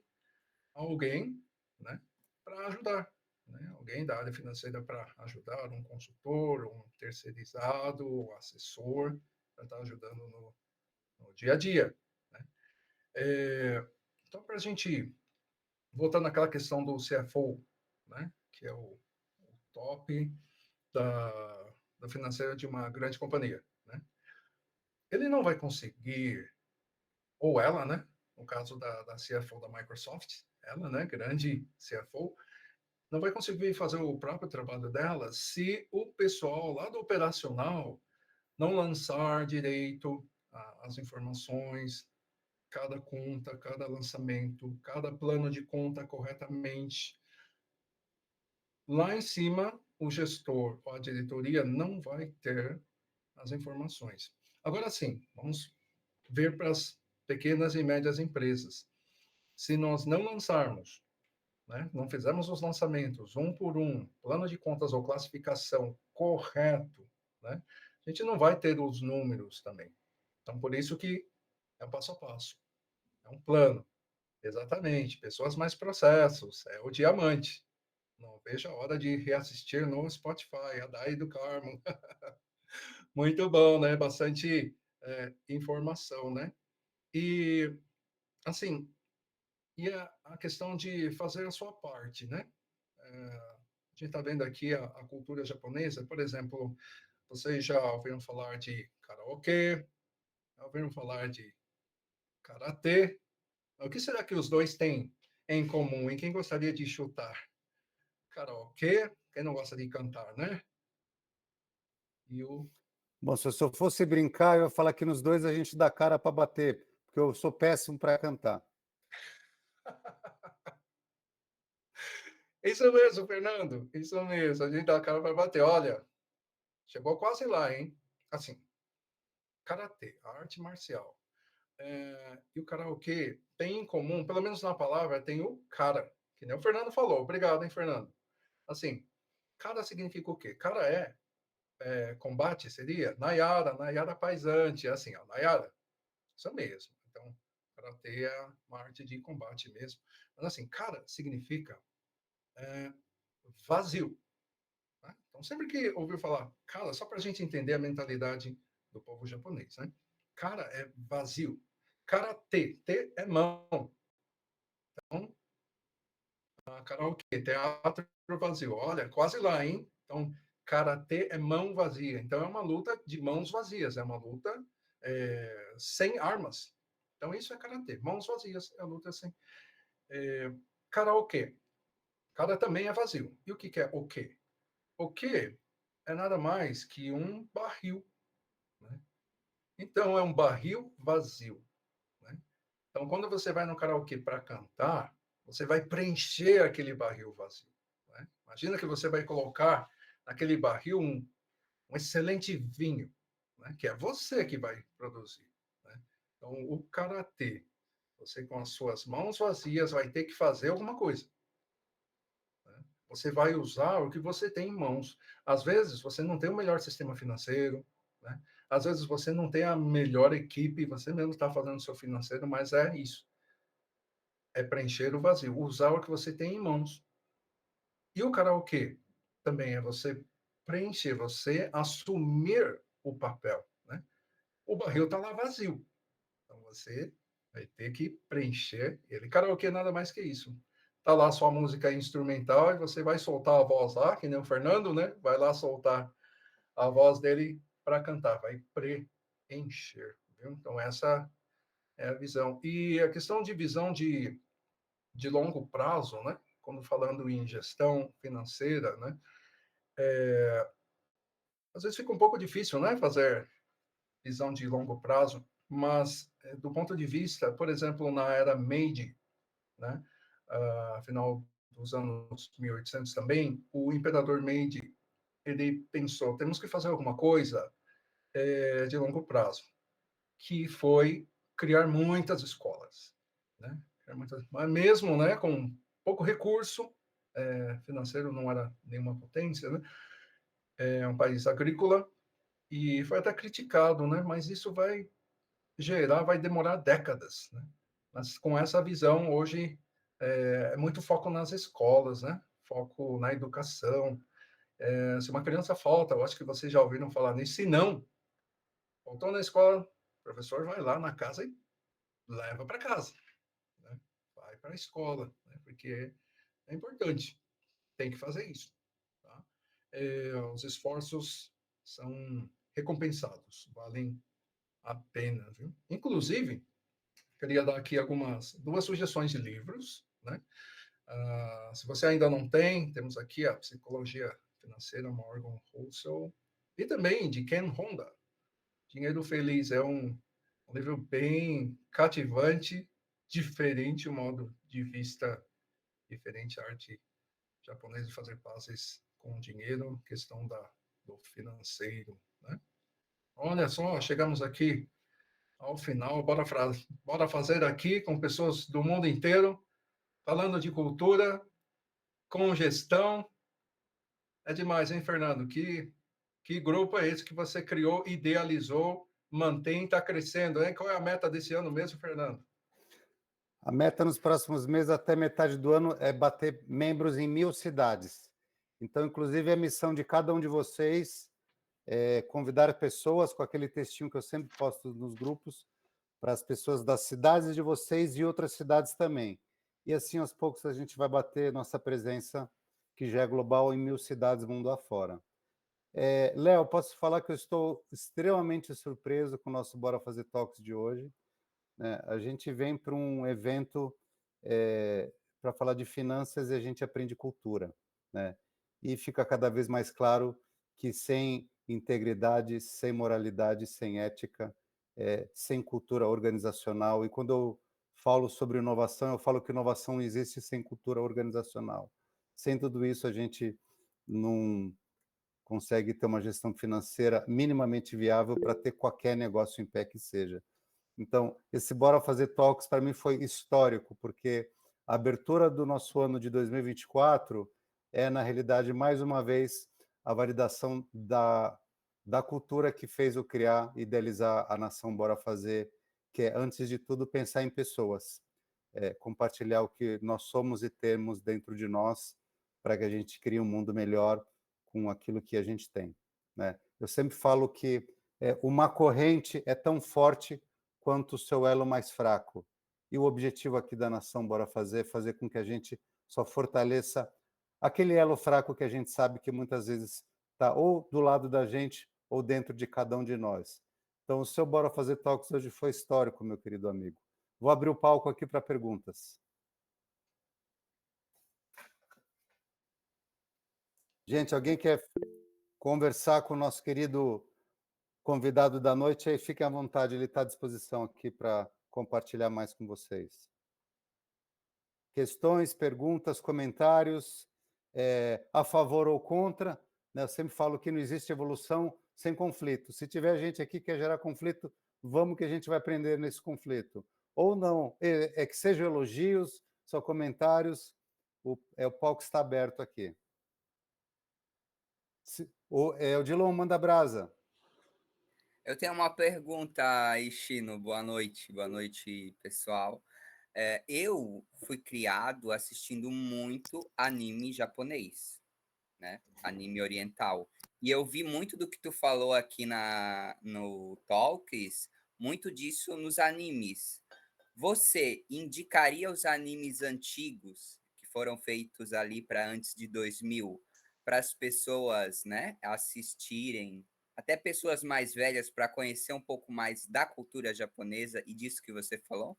alguém, né, para ajudar, né? Alguém da área financeira para ajudar, um consultor, um terceirizado, um assessor, para estar ajudando no dia a dia, né? Então, para a gente, voltando àquela questão do CFO, né, que é o top da financeira de uma grande companhia, né? Ele não vai conseguir, ou ela, né? No caso da CFO da Microsoft, ela, né? Grande CFO, não vai conseguir fazer o próprio trabalho dela se o pessoal lá do operacional não lançar direito as informações, cada conta, cada lançamento, cada plano de conta corretamente. Lá em cima, o gestor ou a diretoria não vai ter as informações. Agora sim, vamos ver para as pequenas e médias empresas. Se nós não lançarmos, né, não fizermos os lançamentos um por um, plano de contas ou classificação correto, né, a gente não vai ter os números também. Então, por isso que é um passo a passo, é um plano. Exatamente, pessoas mais processos, é o diamante. Não vejo a hora de reassistir no Spotify, a Dai do Carmo. Muito bom, né? Bastante informação, né? E, assim, a questão de fazer a sua parte, né? A gente está vendo aqui a cultura japonesa, por exemplo, vocês já ouviram falar de karaokê, já ouviram falar de karatê. O que será que os dois têm em comum? E quem gostaria de chutar? Karaokê, quem não gosta de cantar, né? E o Bom, se eu fosse brincar, eu ia falar que nos dois a gente dá cara para bater, porque eu sou péssimo para cantar. Isso mesmo, Fernando. Isso mesmo. A gente dá a cara para bater. Olha, chegou quase lá, hein? Assim, karatê, a arte marcial. E o karaokê tem em comum, pelo menos na palavra, tem o cara, que nem o Fernando falou. Obrigado, hein, Fernando? Assim, cara significa o quê? Cara combate, seria Nayara, Nayara paisante, assim, ó, Nayara. Isso mesmo. Então, karatê é uma arte de combate mesmo. Mas assim, cara significa vazio. Né? Então, sempre que ouviu falar cara, só para a gente entender a mentalidade do povo japonês, né? Cara é vazio. Karatê, T é mão. Então, karaokê, teatro vazio. Olha, quase lá, hein? Então, karatê é mão vazia. Então, é uma luta de mãos vazias, é uma luta sem armas. Então, isso é karatê. Mãos vazias é a luta sem. Karaokê. Cara também é vazio. E o que é o quê? O quê é nada mais que um barril. Né? Então, é um barril vazio. Né? Então, quando você vai no karaokê para cantar, você vai preencher aquele barril vazio. Né? Imagina que você vai colocar naquele barril um excelente vinho, né? Que é você que vai produzir. Né? Então, o karatê, você com as suas mãos vazias vai ter que fazer alguma coisa. Né? Você vai usar o que você tem em mãos. Às vezes, você não tem o melhor sistema financeiro, né? Às vezes, você não tem a melhor equipe, você mesmo está fazendo o seu financeiro, mas é isso. É preencher o vazio, usar o que você tem em mãos. E o karaokê também é você preencher, você assumir o papel, né? O barril está lá vazio. Então, você vai ter que preencher ele. Karaokê nada mais que isso. Tá lá sua música instrumental e você vai soltar a voz lá, que nem o Fernando, né? Vai lá soltar a voz dele para cantar, vai preencher. Viu? Então, essa é a visão. E a questão de visão de longo prazo, né? Quando falando em gestão financeira, né? Às vezes fica um pouco difícil, né? Fazer visão de longo prazo, mas do ponto de vista, por exemplo, na era Meiji, né? Final dos anos 1800 também, o imperador Meiji, ele pensou, temos que fazer alguma coisa de longo prazo, que foi criar muitas escolas, né? Mas mesmo, né, com pouco recurso financeiro, não era nenhuma potência, né? É um país agrícola e foi até criticado, né? Mas isso vai demorar décadas, né? Mas com essa visão, hoje, é muito foco nas escolas, né? Foco na educação. Se uma criança falta, eu acho que vocês já ouviram falar nisso, se não, faltou na escola, o professor vai lá na casa e leva para casa, né? Vai para a escola, né? Porque é importante, tem que fazer isso, tá? Os esforços são recompensados, valem a pena, viu? Inclusive, queria dar aqui duas sugestões de livros, né? Se você ainda não tem, temos aqui a Psicologia Financeira, Morgan Housel, e também de Ken Honda. Dinheiro Feliz é um livro bem cativante, diferente, o modo de vista diferente, a arte japonesa de fazer pazes com o dinheiro, questão do financeiro, né? Olha só, chegamos aqui ao final, bora fazer aqui com pessoas do mundo inteiro, falando de cultura, com gestão. É demais, hein, Fernando? Que grupo é esse que você criou, idealizou, mantém, está crescendo, hein? Qual é a meta desse ano mesmo, Fernando? A meta nos próximos meses, até metade do ano, é bater membros em 1.000 cidades. Então, inclusive, a missão de cada um de vocês é convidar pessoas com aquele textinho que eu sempre posto nos grupos, para as pessoas das cidades de vocês e outras cidades também. E assim, aos poucos, a gente vai bater nossa presença, que já é global, em 1.000 cidades mundo afora. Léo, posso falar que eu estou extremamente surpreso com o nosso Bora Fazer Talks de hoje, né? A gente vem para um evento para falar de finanças e a gente aprende cultura, né? E fica cada vez mais claro que sem integridade, sem moralidade, sem ética, sem cultura organizacional, e quando eu falo sobre inovação, eu falo que inovação não existe sem cultura organizacional. Sem tudo isso, a gente não consegue ter uma gestão financeira minimamente viável para ter qualquer negócio em pé que seja. Então, esse Bora Fazer Talks, para mim, foi histórico, porque a abertura do nosso ano de 2024 é, na realidade, mais uma vez, a validação da cultura que fez eu criar e idealizar a Nação Bora Fazer, que é, antes de tudo, pensar em pessoas, compartilhar o que nós somos e temos dentro de nós, para que a gente crie um mundo melhor com aquilo que a gente tem, né? Eu sempre falo que uma corrente é tão forte quanto o seu elo mais fraco. E o objetivo aqui da Nação Bora Fazer é fazer com que a gente só fortaleça aquele elo fraco que a gente sabe que muitas vezes está ou do lado da gente ou dentro de cada um de nós. Então, o seu Bora Fazer Talks hoje foi histórico, meu querido amigo. Vou abrir o palco aqui para perguntas. Gente, alguém quer conversar com o nosso querido convidado da noite? Aí fiquem à vontade, ele está à disposição aqui para compartilhar mais com vocês. Questões, perguntas, comentários, a favor ou contra, né? Eu sempre falo que não existe evolução sem conflito. Se tiver gente aqui que quer gerar conflito, vamos que a gente vai aprender nesse conflito. Ou não, que sejam elogios, só comentários, o palco está aberto aqui. O Dilon, manda brasa. Eu tenho uma pergunta, Ishino. Boa noite, pessoal. Eu fui criado assistindo muito anime japonês, né? Anime oriental. E eu vi muito do que tu falou aqui no Talks, muito disso nos animes. Você indicaria os animes antigos que foram feitos ali para antes de 2000 para as pessoas, né, assistirem, até pessoas mais velhas, para conhecer um pouco mais da cultura japonesa e disso que você falou?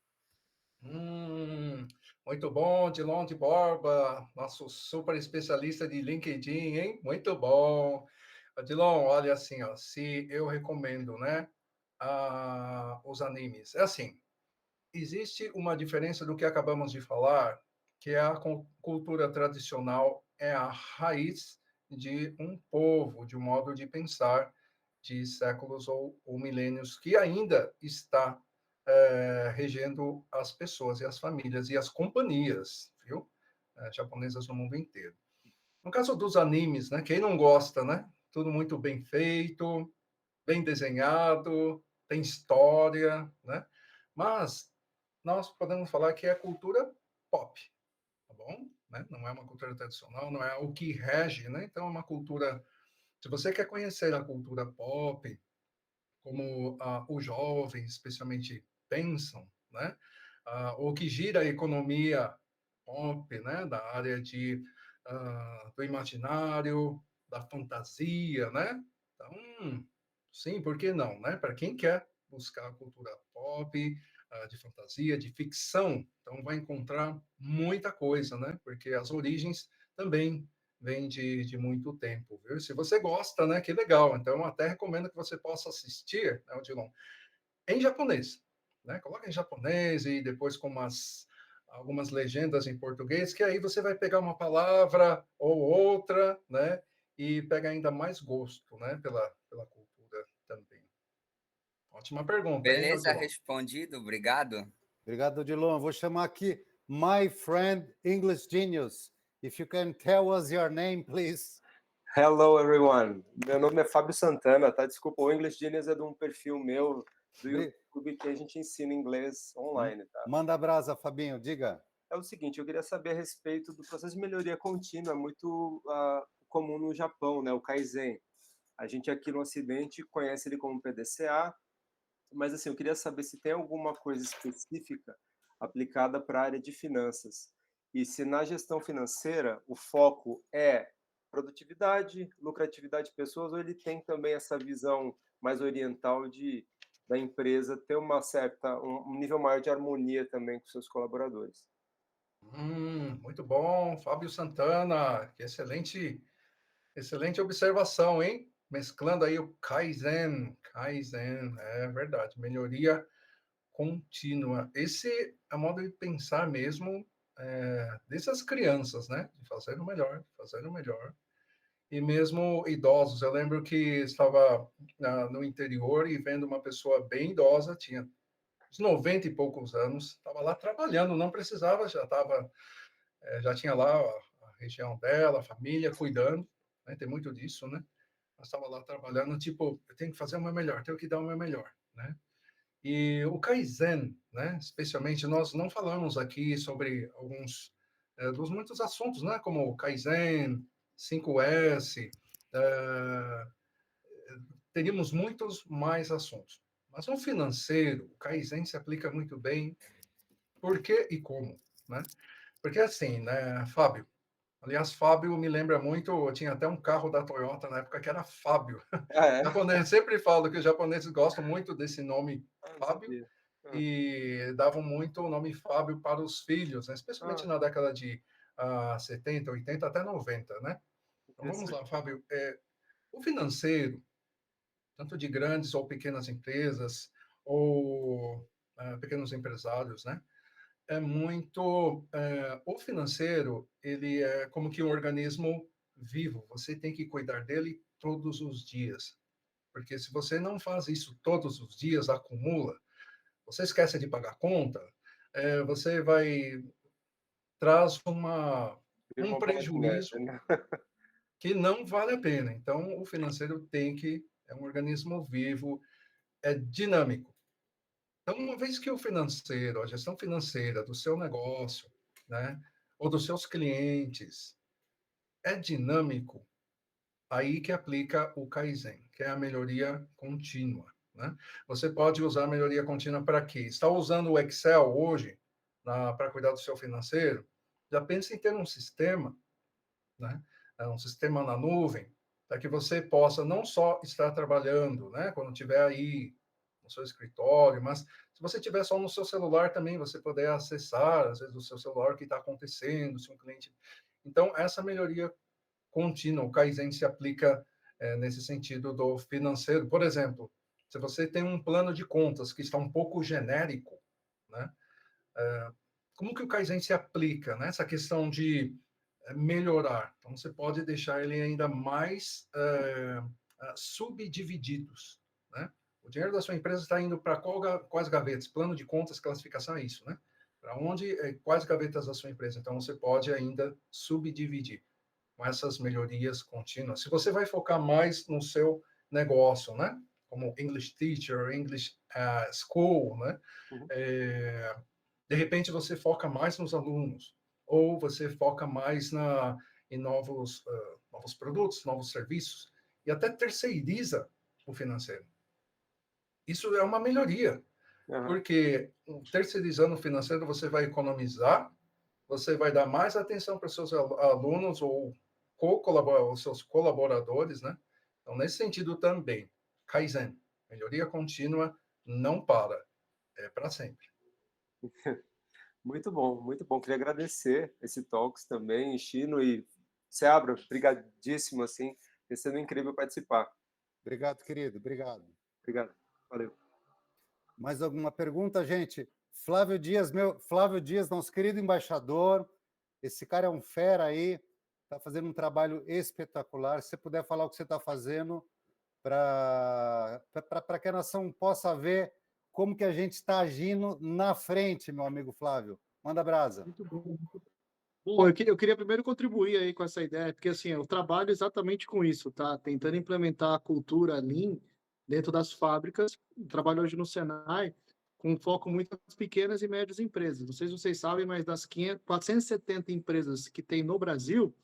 Muito bom, Dilon de Borba, nosso super especialista de LinkedIn, hein? Muito bom. Dilon, olha assim, ó, se eu recomendo, né, os animes. É assim, existe uma diferença do que acabamos de falar, que é a cultura tradicional, é a raiz de um povo, de um modo de pensar de séculos ou milênios, que ainda está regendo as pessoas e as famílias e as companhias, viu? Japonesas no mundo inteiro. No caso dos animes, né? Quem não gosta, né? Tudo muito bem feito, bem desenhado, tem história, né? Mas nós podemos falar que é cultura pop, tá bom? Né? Não é uma cultura tradicional, não é o que rege, né? Então é uma cultura. Se você quer conhecer a cultura pop, como os jovens, especialmente, pensam, né? O que gira a economia pop, né? Da área do imaginário, da fantasia, né? Então, sim, por que não, né? Para quem quer buscar a cultura pop, de fantasia, de ficção, então vai encontrar muita coisa, né? Porque as origens também vêm de muito tempo, viu? Se você gosta, né? Que legal. Então, eu até recomendo que você possa assistir, né, Odilon, em japonês, né? Coloca em japonês e depois com algumas legendas em português, que aí você vai pegar uma palavra ou outra, né? E pega ainda mais gosto, né? Pela cultura também. Ótima pergunta, hein, Beleza, Odilon? respondido, obrigado. Obrigado, Dilon. Vou chamar aqui my friend English Genius. If you can tell us your name, please. Hello, everyone. Meu nome é Fábio Santana, tá? Desculpa, o English Genius é de um perfil meu do YouTube que a gente ensina inglês online, tá? Manda brasa, Fabinho, diga. É o seguinte, eu queria saber a respeito do processo de melhoria contínua, muito comum no Japão, né? O Kaizen. A gente aqui no Ocidente conhece ele como PDCA, mas assim, eu queria saber se tem alguma coisa específica aplicada para a área de finanças. E se na gestão financeira o foco é produtividade, lucratividade de pessoas, ou ele tem também essa visão mais oriental da empresa ter um nível maior de harmonia também com seus colaboradores? Muito bom, Fábio Santana, que excelente observação, hein? Mesclando aí o Kaizen, é verdade, melhoria contínua. Esse é o modo de pensar mesmo dessas crianças, né? De fazer o melhor, E mesmo idosos. Eu lembro que estava no interior e vendo uma pessoa bem idosa, tinha uns 90 e poucos anos, estava lá trabalhando, não precisava, já tinha lá a região dela, a família, cuidando, né? Tem muito disso, né? Mas estava lá trabalhando, tipo, eu tenho que fazer o meu melhor, tenho que dar o meu melhor, né? E o Kaizen, né? Especialmente, nós não falamos aqui sobre alguns dos muitos assuntos, né? Como o Kaizen, 5S, teríamos muitos mais assuntos. Mas no financeiro, o Kaizen se aplica muito bem. Por quê e como, né? Porque assim, né, Fábio? Aliás, Fábio me lembra muito, eu tinha até um carro da Toyota na época que era Fábio. Japonês, sempre falo que os japoneses gostam muito desse nome Fábio e davam muito o nome Fábio para os filhos, né? Especialmente na década de 70, 80, até 90, né? Então vamos lá, Fábio. O financeiro, tanto de grandes ou pequenas empresas, ou pequenos empresários, né? O financeiro, ele é como que um organismo vivo, você tem que cuidar dele todos os dias, porque se você não faz isso todos os dias, acumula, você esquece de pagar conta, você traz Vira um uma bola de neve, prejuízo né? que não vale a pena. Então, o financeiro é um organismo vivo, é dinâmico. Então, uma vez que o financeiro, a gestão financeira do seu negócio, né, ou dos seus clientes, é dinâmico, aí que aplica o Kaizen, que é a melhoria contínua, né? Você pode usar a melhoria contínua para quê? Está usando o Excel hoje para cuidar do seu financeiro? Já pensa em ter um sistema, né? Um sistema na nuvem, para que você possa não só estar trabalhando, né? Quando estiver aí no seu escritório, mas se você estiver só no seu celular também, você poder acessar, às vezes, do seu celular o que está acontecendo, se um cliente... Então, essa melhoria contínua, o Kaizen se aplica nesse sentido do financeiro. Por exemplo, se você tem um plano de contas que está um pouco genérico, né? Como que o Kaizen se aplica nessa questão de melhorar? Então, você pode deixar ele ainda mais subdivididos, né? O dinheiro da sua empresa está indo para quais gavetas? Plano de contas, classificação é isso, né? Para onde, quais gavetas da sua empresa? Então, você pode ainda subdividir com essas melhorias contínuas. Se você vai focar mais no seu negócio, né? Como English Teacher, English School, né? Uhum. De repente você foca mais nos alunos, ou você foca mais em novos produtos, novos serviços, e até terceiriza o financeiro. Isso é uma melhoria, porque terceirizando o financeiro você vai economizar, você vai dar mais atenção para os seus alunos ou os seus colaboradores, né? Então, nesse sentido também, Kaizen, melhoria contínua, não para, é para sempre. Muito bom, muito bom. Queria agradecer esse Talks também, Chino e Seabra, brigadíssimo, assim, tem sido incrível participar. Obrigado, querido, obrigado. Obrigado, valeu. Mais alguma pergunta, gente? Flávio Dias, nosso querido embaixador, esse cara é um fera aí, está fazendo um trabalho espetacular. Se você puder falar o que você está fazendo, para que a nação possa ver como que a gente está agindo na frente, meu amigo Flávio. Manda brasa. Muito bom. Bom, eu queria primeiro contribuir aí com essa ideia, porque assim, eu trabalho exatamente com isso, tá? Tentando implementar a cultura Lean dentro das fábricas. Trabalho hoje no Senai com foco muito nas pequenas e médias empresas. Não sei se vocês sabem, mas das 470 empresas que tem no Brasil,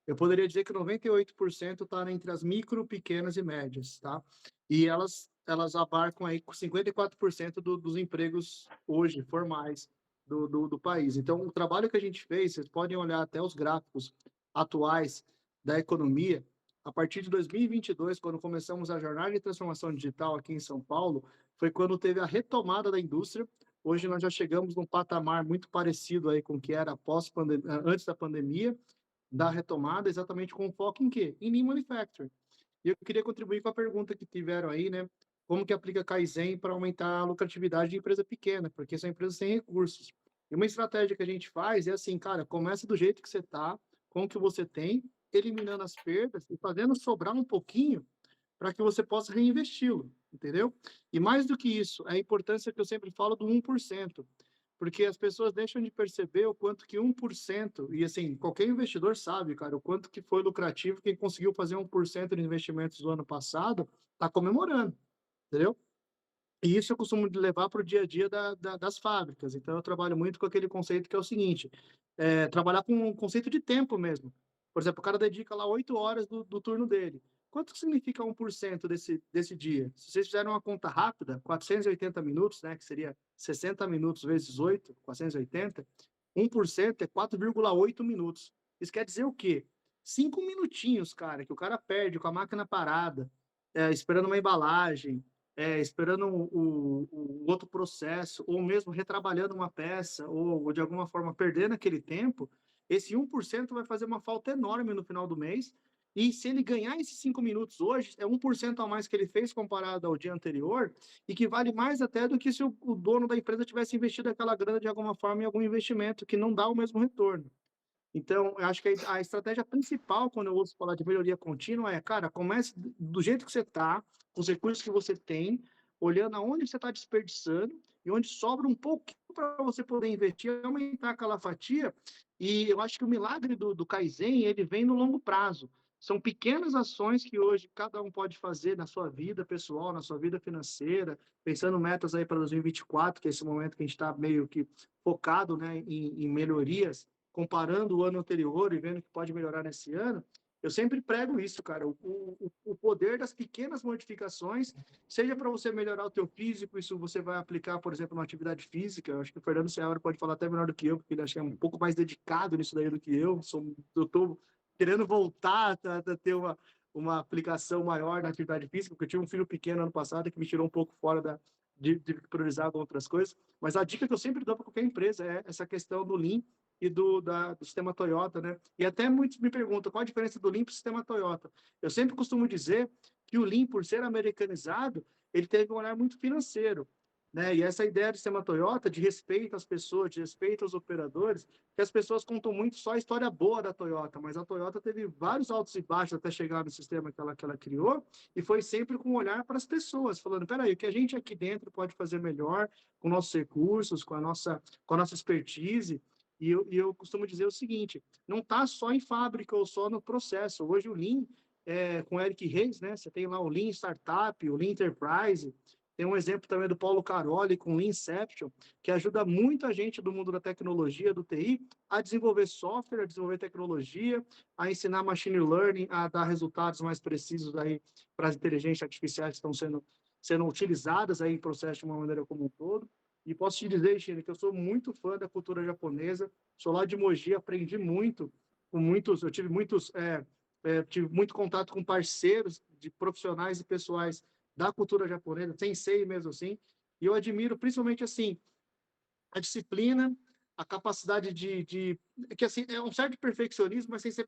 eu poderia dizer que 98% está entre as micro, pequenas e médias, tá? E elas abarcam aí 54% dos empregos hoje formais do país. Então, o trabalho que a gente fez, vocês podem olhar até os gráficos atuais da economia, a partir de 2022, quando começamos a jornada de transformação digital aqui em São Paulo, foi quando teve a retomada da indústria. Hoje nós já chegamos num patamar muito parecido aí com o que era antes da pandemia, da retomada, exatamente com foco em quê? Em Lean Manufacturing. E eu queria contribuir com a pergunta que tiveram aí, né? Como que aplica Kaizen para aumentar a lucratividade de empresa pequena? Porque são empresas sem recursos. E uma estratégia que a gente faz é assim, cara, começa do jeito que você está, com o que você tem, eliminando as perdas e fazendo sobrar um pouquinho para que você possa reinvesti-lo, entendeu? E mais do que isso, a importância que eu sempre falo do 1%. Porque as pessoas deixam de perceber o quanto que 1%, e assim, qualquer investidor sabe, cara, o quanto que foi lucrativo, quem conseguiu fazer 1% de investimentos do ano passado, está comemorando, entendeu? E isso eu costumo levar para o dia a dia das fábricas. Então, eu trabalho muito com aquele conceito que é o seguinte, trabalhar com um conceito de tempo mesmo. Por exemplo, o cara dedica lá 8 horas do turno dele. Quanto que significa 1% desse dia? Se vocês fizerem uma conta rápida, 480 minutos, né, que seria 60 minutos vezes 8, 480, 1% é 4,8 minutos. Isso quer dizer o quê? 5 minutinhos, cara, que o cara perde com a máquina parada, esperando uma embalagem, esperando o outro processo, ou mesmo retrabalhando uma peça, ou de alguma forma perdendo aquele tempo, esse 1% vai fazer uma falta enorme no final do mês. E se ele ganhar esses 5 minutos hoje, é 1% a mais que ele fez comparado ao dia anterior, e que vale mais até do que se o dono da empresa tivesse investido aquela grana de alguma forma em algum investimento que não dá o mesmo retorno. Então, eu acho que a estratégia principal, quando eu ouço falar de melhoria contínua, é, cara, comece do jeito que você está, com os recursos que você tem, olhando aonde você está desperdiçando e onde sobra um pouquinho para você poder investir, aumentar aquela fatia. E eu acho que o milagre do Kaizen, ele vem no longo prazo. São pequenas ações que hoje cada um pode fazer na sua vida pessoal, na sua vida financeira, pensando metas aí para 2024, que é esse momento que a gente está meio que focado, né, em melhorias, comparando o ano anterior e vendo o que pode melhorar nesse ano. Eu sempre prego isso, cara, o poder das pequenas modificações, seja para você melhorar o teu físico, isso você vai aplicar, por exemplo, na atividade física. Eu acho que o Fernando Seabra pode falar até melhor do que eu, porque ele acho que é um pouco mais dedicado nisso daí do que eu. Eu estou querendo voltar a ter uma aplicação maior na atividade física, porque eu tive um filho pequeno ano passado que me tirou um pouco fora de priorizar outras coisas. Mas a dica que eu sempre dou para qualquer empresa é essa questão do Lean e do sistema Toyota, né? E até muitos me perguntam qual a diferença do Lean para o sistema Toyota. Eu sempre costumo dizer que o Lean, por ser americanizado, ele teve um olhar muito financeiro, né? E essa ideia do sistema Toyota, de respeito às pessoas, de respeito aos operadores, que as pessoas contam muito só a história boa da Toyota, mas a Toyota teve vários altos e baixos até chegar no sistema que ela criou, e foi sempre com um olhar para as pessoas, falando, peraí, o que a gente aqui dentro pode fazer melhor com nossos recursos, com a nossa expertise. E eu costumo dizer o seguinte, não está só em fábrica ou só no processo. Hoje o Lean, com o Eric Reis, né? Você tem lá o Lean Startup, o Lean Enterprise, tem um exemplo também do Paulo Caroli com o Lean Inception, que ajuda muita gente do mundo da tecnologia, do TI, a desenvolver software, a desenvolver tecnologia, a ensinar machine learning, a dar resultados mais precisos aí para as inteligências artificiais que estão sendo utilizadas aí em processo de uma maneira como um todo. E posso te dizer, Chile, que eu sou muito fã da cultura japonesa, sou lá de Mogi, aprendi muito com muitos, eu tive muito contato com parceiros de profissionais e pessoais da cultura japonesa, sensei mesmo assim, e eu admiro principalmente assim a disciplina, a capacidade que assim é um certo perfeccionismo, mas sem ser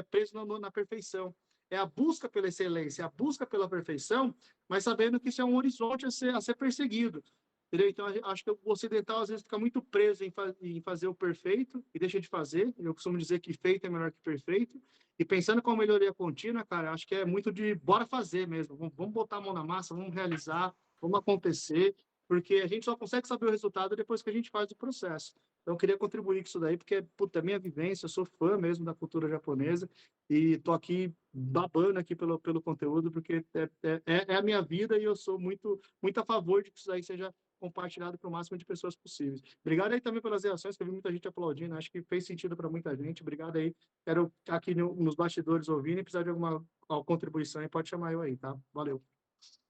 preso na perfeição. É a busca pela excelência, a busca pela perfeição, mas sabendo que isso é um horizonte a ser perseguido. Entendeu? Então, acho que o ocidental, às vezes, fica muito preso em fazer o perfeito e deixa de fazer. Eu costumo dizer que feito é melhor que perfeito. E pensando com a melhoria contínua, cara, acho que é muito de bora fazer mesmo. Vamos botar a mão na massa, vamos realizar, vamos acontecer, porque a gente só consegue saber o resultado depois que a gente faz o processo. Então, eu queria contribuir com isso daí, porque, puta, é minha vivência, eu sou fã mesmo da cultura japonesa e tô aqui babando aqui pelo conteúdo, porque é a minha vida e eu sou muito, muito a favor de que isso aí seja compartilhado para o máximo de pessoas possíveis. Obrigado aí também pelas reações, que eu vi muita gente aplaudindo, acho que fez sentido para muita gente. Obrigado aí. Quero estar aqui nos bastidores ouvindo e precisar de alguma contribuição aí, pode chamar eu aí, tá? Valeu.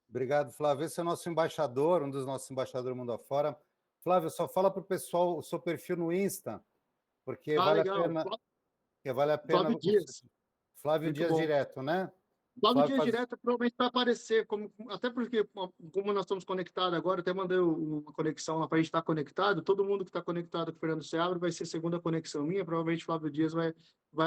Obrigado, Flávio. Esse é o nosso embaixador, um dos nossos embaixadores mundo afora. Flávio, só fala para o pessoal o seu perfil no Insta, porque vale legal. a pena. Flávio Dias. Flávio Muito Dias bom. direto, né? Flávio Dias direto provavelmente vai aparecer, até porque, como nós estamos conectados agora, até mandei uma conexão lá para a gente estar conectado, todo mundo que está conectado com o Fernando Seabra vai ser segunda conexão minha, provavelmente Flávio Dias vai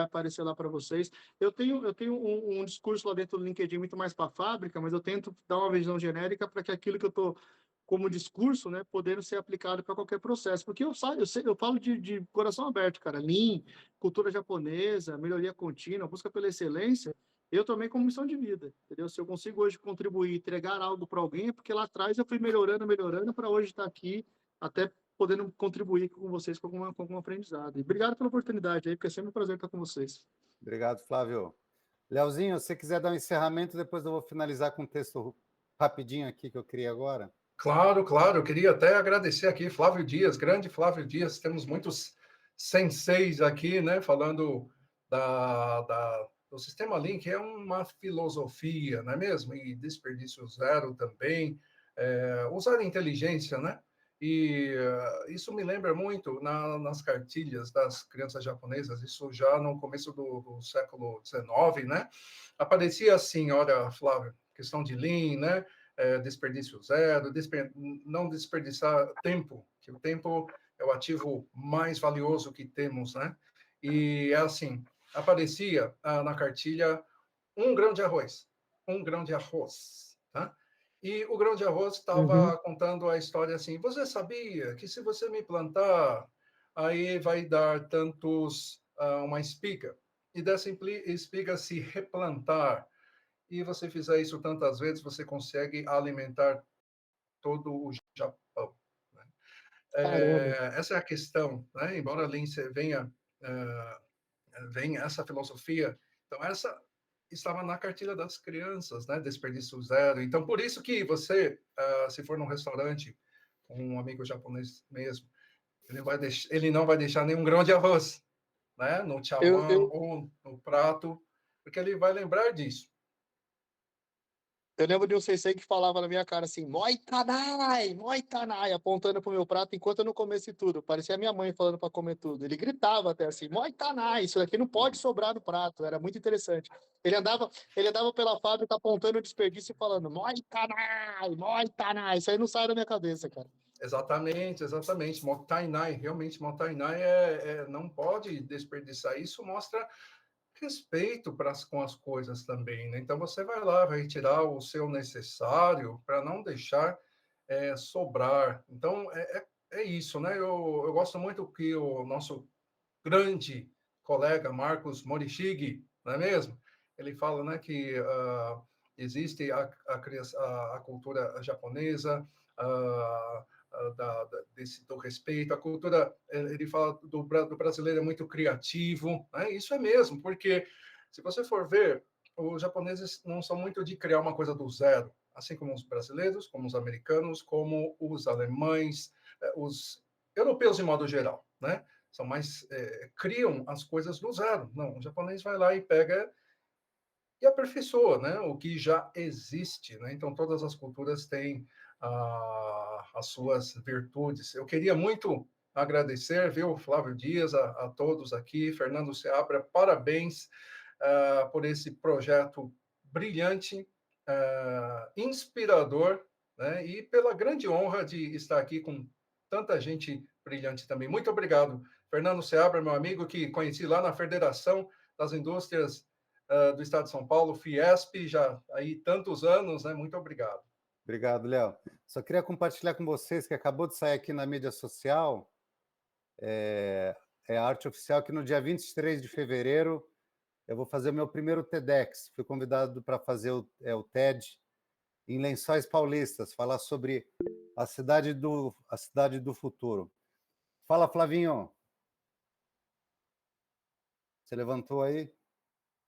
aparecer lá para vocês. Eu tenho um discurso lá dentro do LinkedIn muito mais para a fábrica, mas eu tento dar uma visão genérica para que aquilo que eu estou como discurso, né, podendo ser aplicado para qualquer processo, porque eu falo de coração aberto, cara, Lean, cultura japonesa, melhoria contínua, busca pela excelência. Eu tomei como missão de vida, entendeu? Se eu consigo hoje contribuir, entregar algo para alguém, é porque lá atrás eu fui melhorando para hoje estar aqui, até podendo contribuir com vocês com algum aprendizado. E obrigado pela oportunidade aí, porque é sempre um prazer estar com vocês. Obrigado, Flávio. Leozinho, se você quiser dar um encerramento, depois eu vou finalizar com um texto rapidinho aqui que eu criei agora. Claro, claro. Eu queria até agradecer aqui Flávio Dias, grande Flávio Dias. Temos muitos senseis aqui, né, falando do sistema Lean, que é uma filosofia, não é mesmo? E desperdício zero também. Usar a inteligência, né? E isso me lembra muito nas cartilhas das crianças japonesas, isso já no começo do século XIX, né? Aparecia assim, olha, Flávio, questão de Lean, né? Desperdício zero, não desperdiçar tempo, que o tempo é o ativo mais valioso que temos, né? E é assim, aparecia na cartilha um grão de arroz, tá? E o grão de arroz estava contando a história assim, você sabia que se você me plantar, aí vai dar uma espiga, e dessa espiga se replantar, e você fizer isso tantas vezes, você consegue alimentar todo o Caramba. Essa é a questão, né? Embora Lean venha essa filosofia, então essa estava na cartilha das crianças, né? Desperdício zero. Então, por isso que você, se for num restaurante com um amigo japonês mesmo, ele não vai deixar nenhum grão de arroz, né? No Eu, chawan eu, ou no prato, porque ele vai lembrar disso. eu lembro de um sensei que falava na minha cara assim, Moi Tanai, apontando pro meu prato enquanto eu não comesse tudo. Parecia a minha mãe falando para comer tudo. Ele gritava até assim, Moi Tanai, isso daqui não pode sobrar no prato. Era muito interessante. Ele andava pela fábrica apontando o desperdício e falando, Moi Tanai. Isso aí não sai da minha cabeça, cara. Exatamente, exatamente. Mottainai, realmente, Mottainai não pode desperdiçar. Isso mostra respeito com as coisas também, né? Então, você vai lá, vai retirar o seu necessário para não deixar sobrar. Então, é isso, né? Eu gosto muito que o nosso grande colega Marcos Morishige, não é mesmo? Ele fala, né, que existe a cultura japonesa, do respeito, a cultura, ele fala do brasileiro é muito criativo, né? Isso é mesmo, porque se você for ver, os japoneses não são muito de criar uma coisa do zero, assim como os brasileiros, como os americanos, como os alemães, os europeus de modo geral, né? São mais criam as coisas do zero. Não, o japonês vai lá e pega e aperfeiçoa, né? O que já existe, né? Então todas as culturas têm as suas virtudes. Eu queria muito agradecer, viu, Flávio Dias, a todos aqui, Fernando Seabra, parabéns por esse projeto brilhante, inspirador, né? E pela grande honra de estar aqui com tanta gente brilhante também. Muito obrigado, Fernando Seabra, meu amigo, que conheci lá na Federação das Indústrias do Estado de São Paulo, Fiesp, já aí tantos anos, né? Muito obrigado. Obrigado, Léo. Só queria compartilhar com vocês que acabou de sair aqui na mídia social, a arte oficial, que no dia 23 de fevereiro eu vou fazer o meu primeiro TEDx. Fui convidado para fazer o TED em Lençóis Paulistas, falar sobre a cidade do futuro. Fala, Flavinho. Você levantou aí?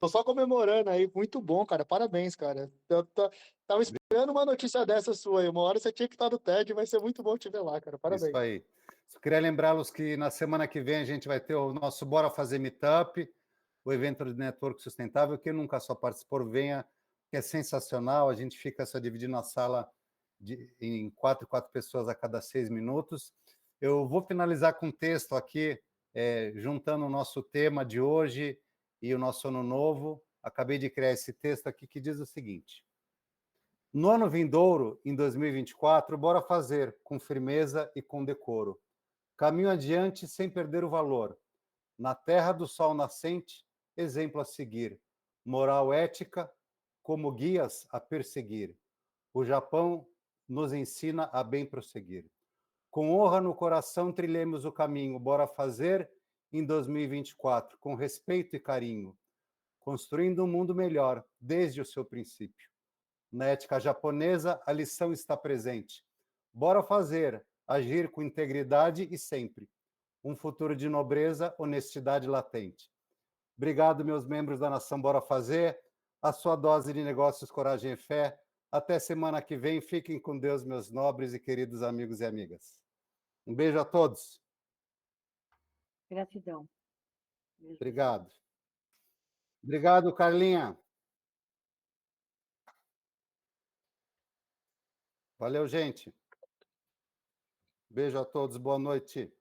Tô só comemorando aí, muito bom, cara. Parabéns, cara. Eu tava esperando uma notícia dessa sua aí. Uma hora você tinha que estar no TED, vai ser muito bom te ver lá, cara. Parabéns. Isso aí. Só queria lembrá-los que na semana que vem a gente vai ter o nosso Bora Fazer Meetup, o evento de network sustentável. Quem nunca só participou, venha, que é sensacional. A gente fica só dividindo a sala em 4 pessoas a cada 6 minutos. Eu vou finalizar com um texto aqui, juntando o nosso tema de hoje e o nosso ano novo. Acabei de criar esse texto aqui que diz o seguinte: no ano vindouro, em 2024, bora fazer com firmeza e com decoro. Caminho adiante sem perder o valor. Na terra do sol nascente, exemplo a seguir. Moral ética, como guias a perseguir. O Japão nos ensina a bem prosseguir. Com honra no coração, trilhemos o caminho. Bora fazer em 2024, com respeito e carinho. Construindo um mundo melhor, desde o seu princípio. Na ética japonesa, a lição está presente. Bora fazer, agir com integridade e sempre. Um futuro de nobreza, honestidade latente. Obrigado, meus membros da Nação Bora Fazer. A sua dose de negócios, coragem e fé. Até semana que vem. Fiquem com Deus, meus nobres e queridos amigos e amigas. Um beijo a todos. Gratidão. Obrigado. Obrigado, Carlinha. Valeu, gente. Beijo a todos. Boa noite.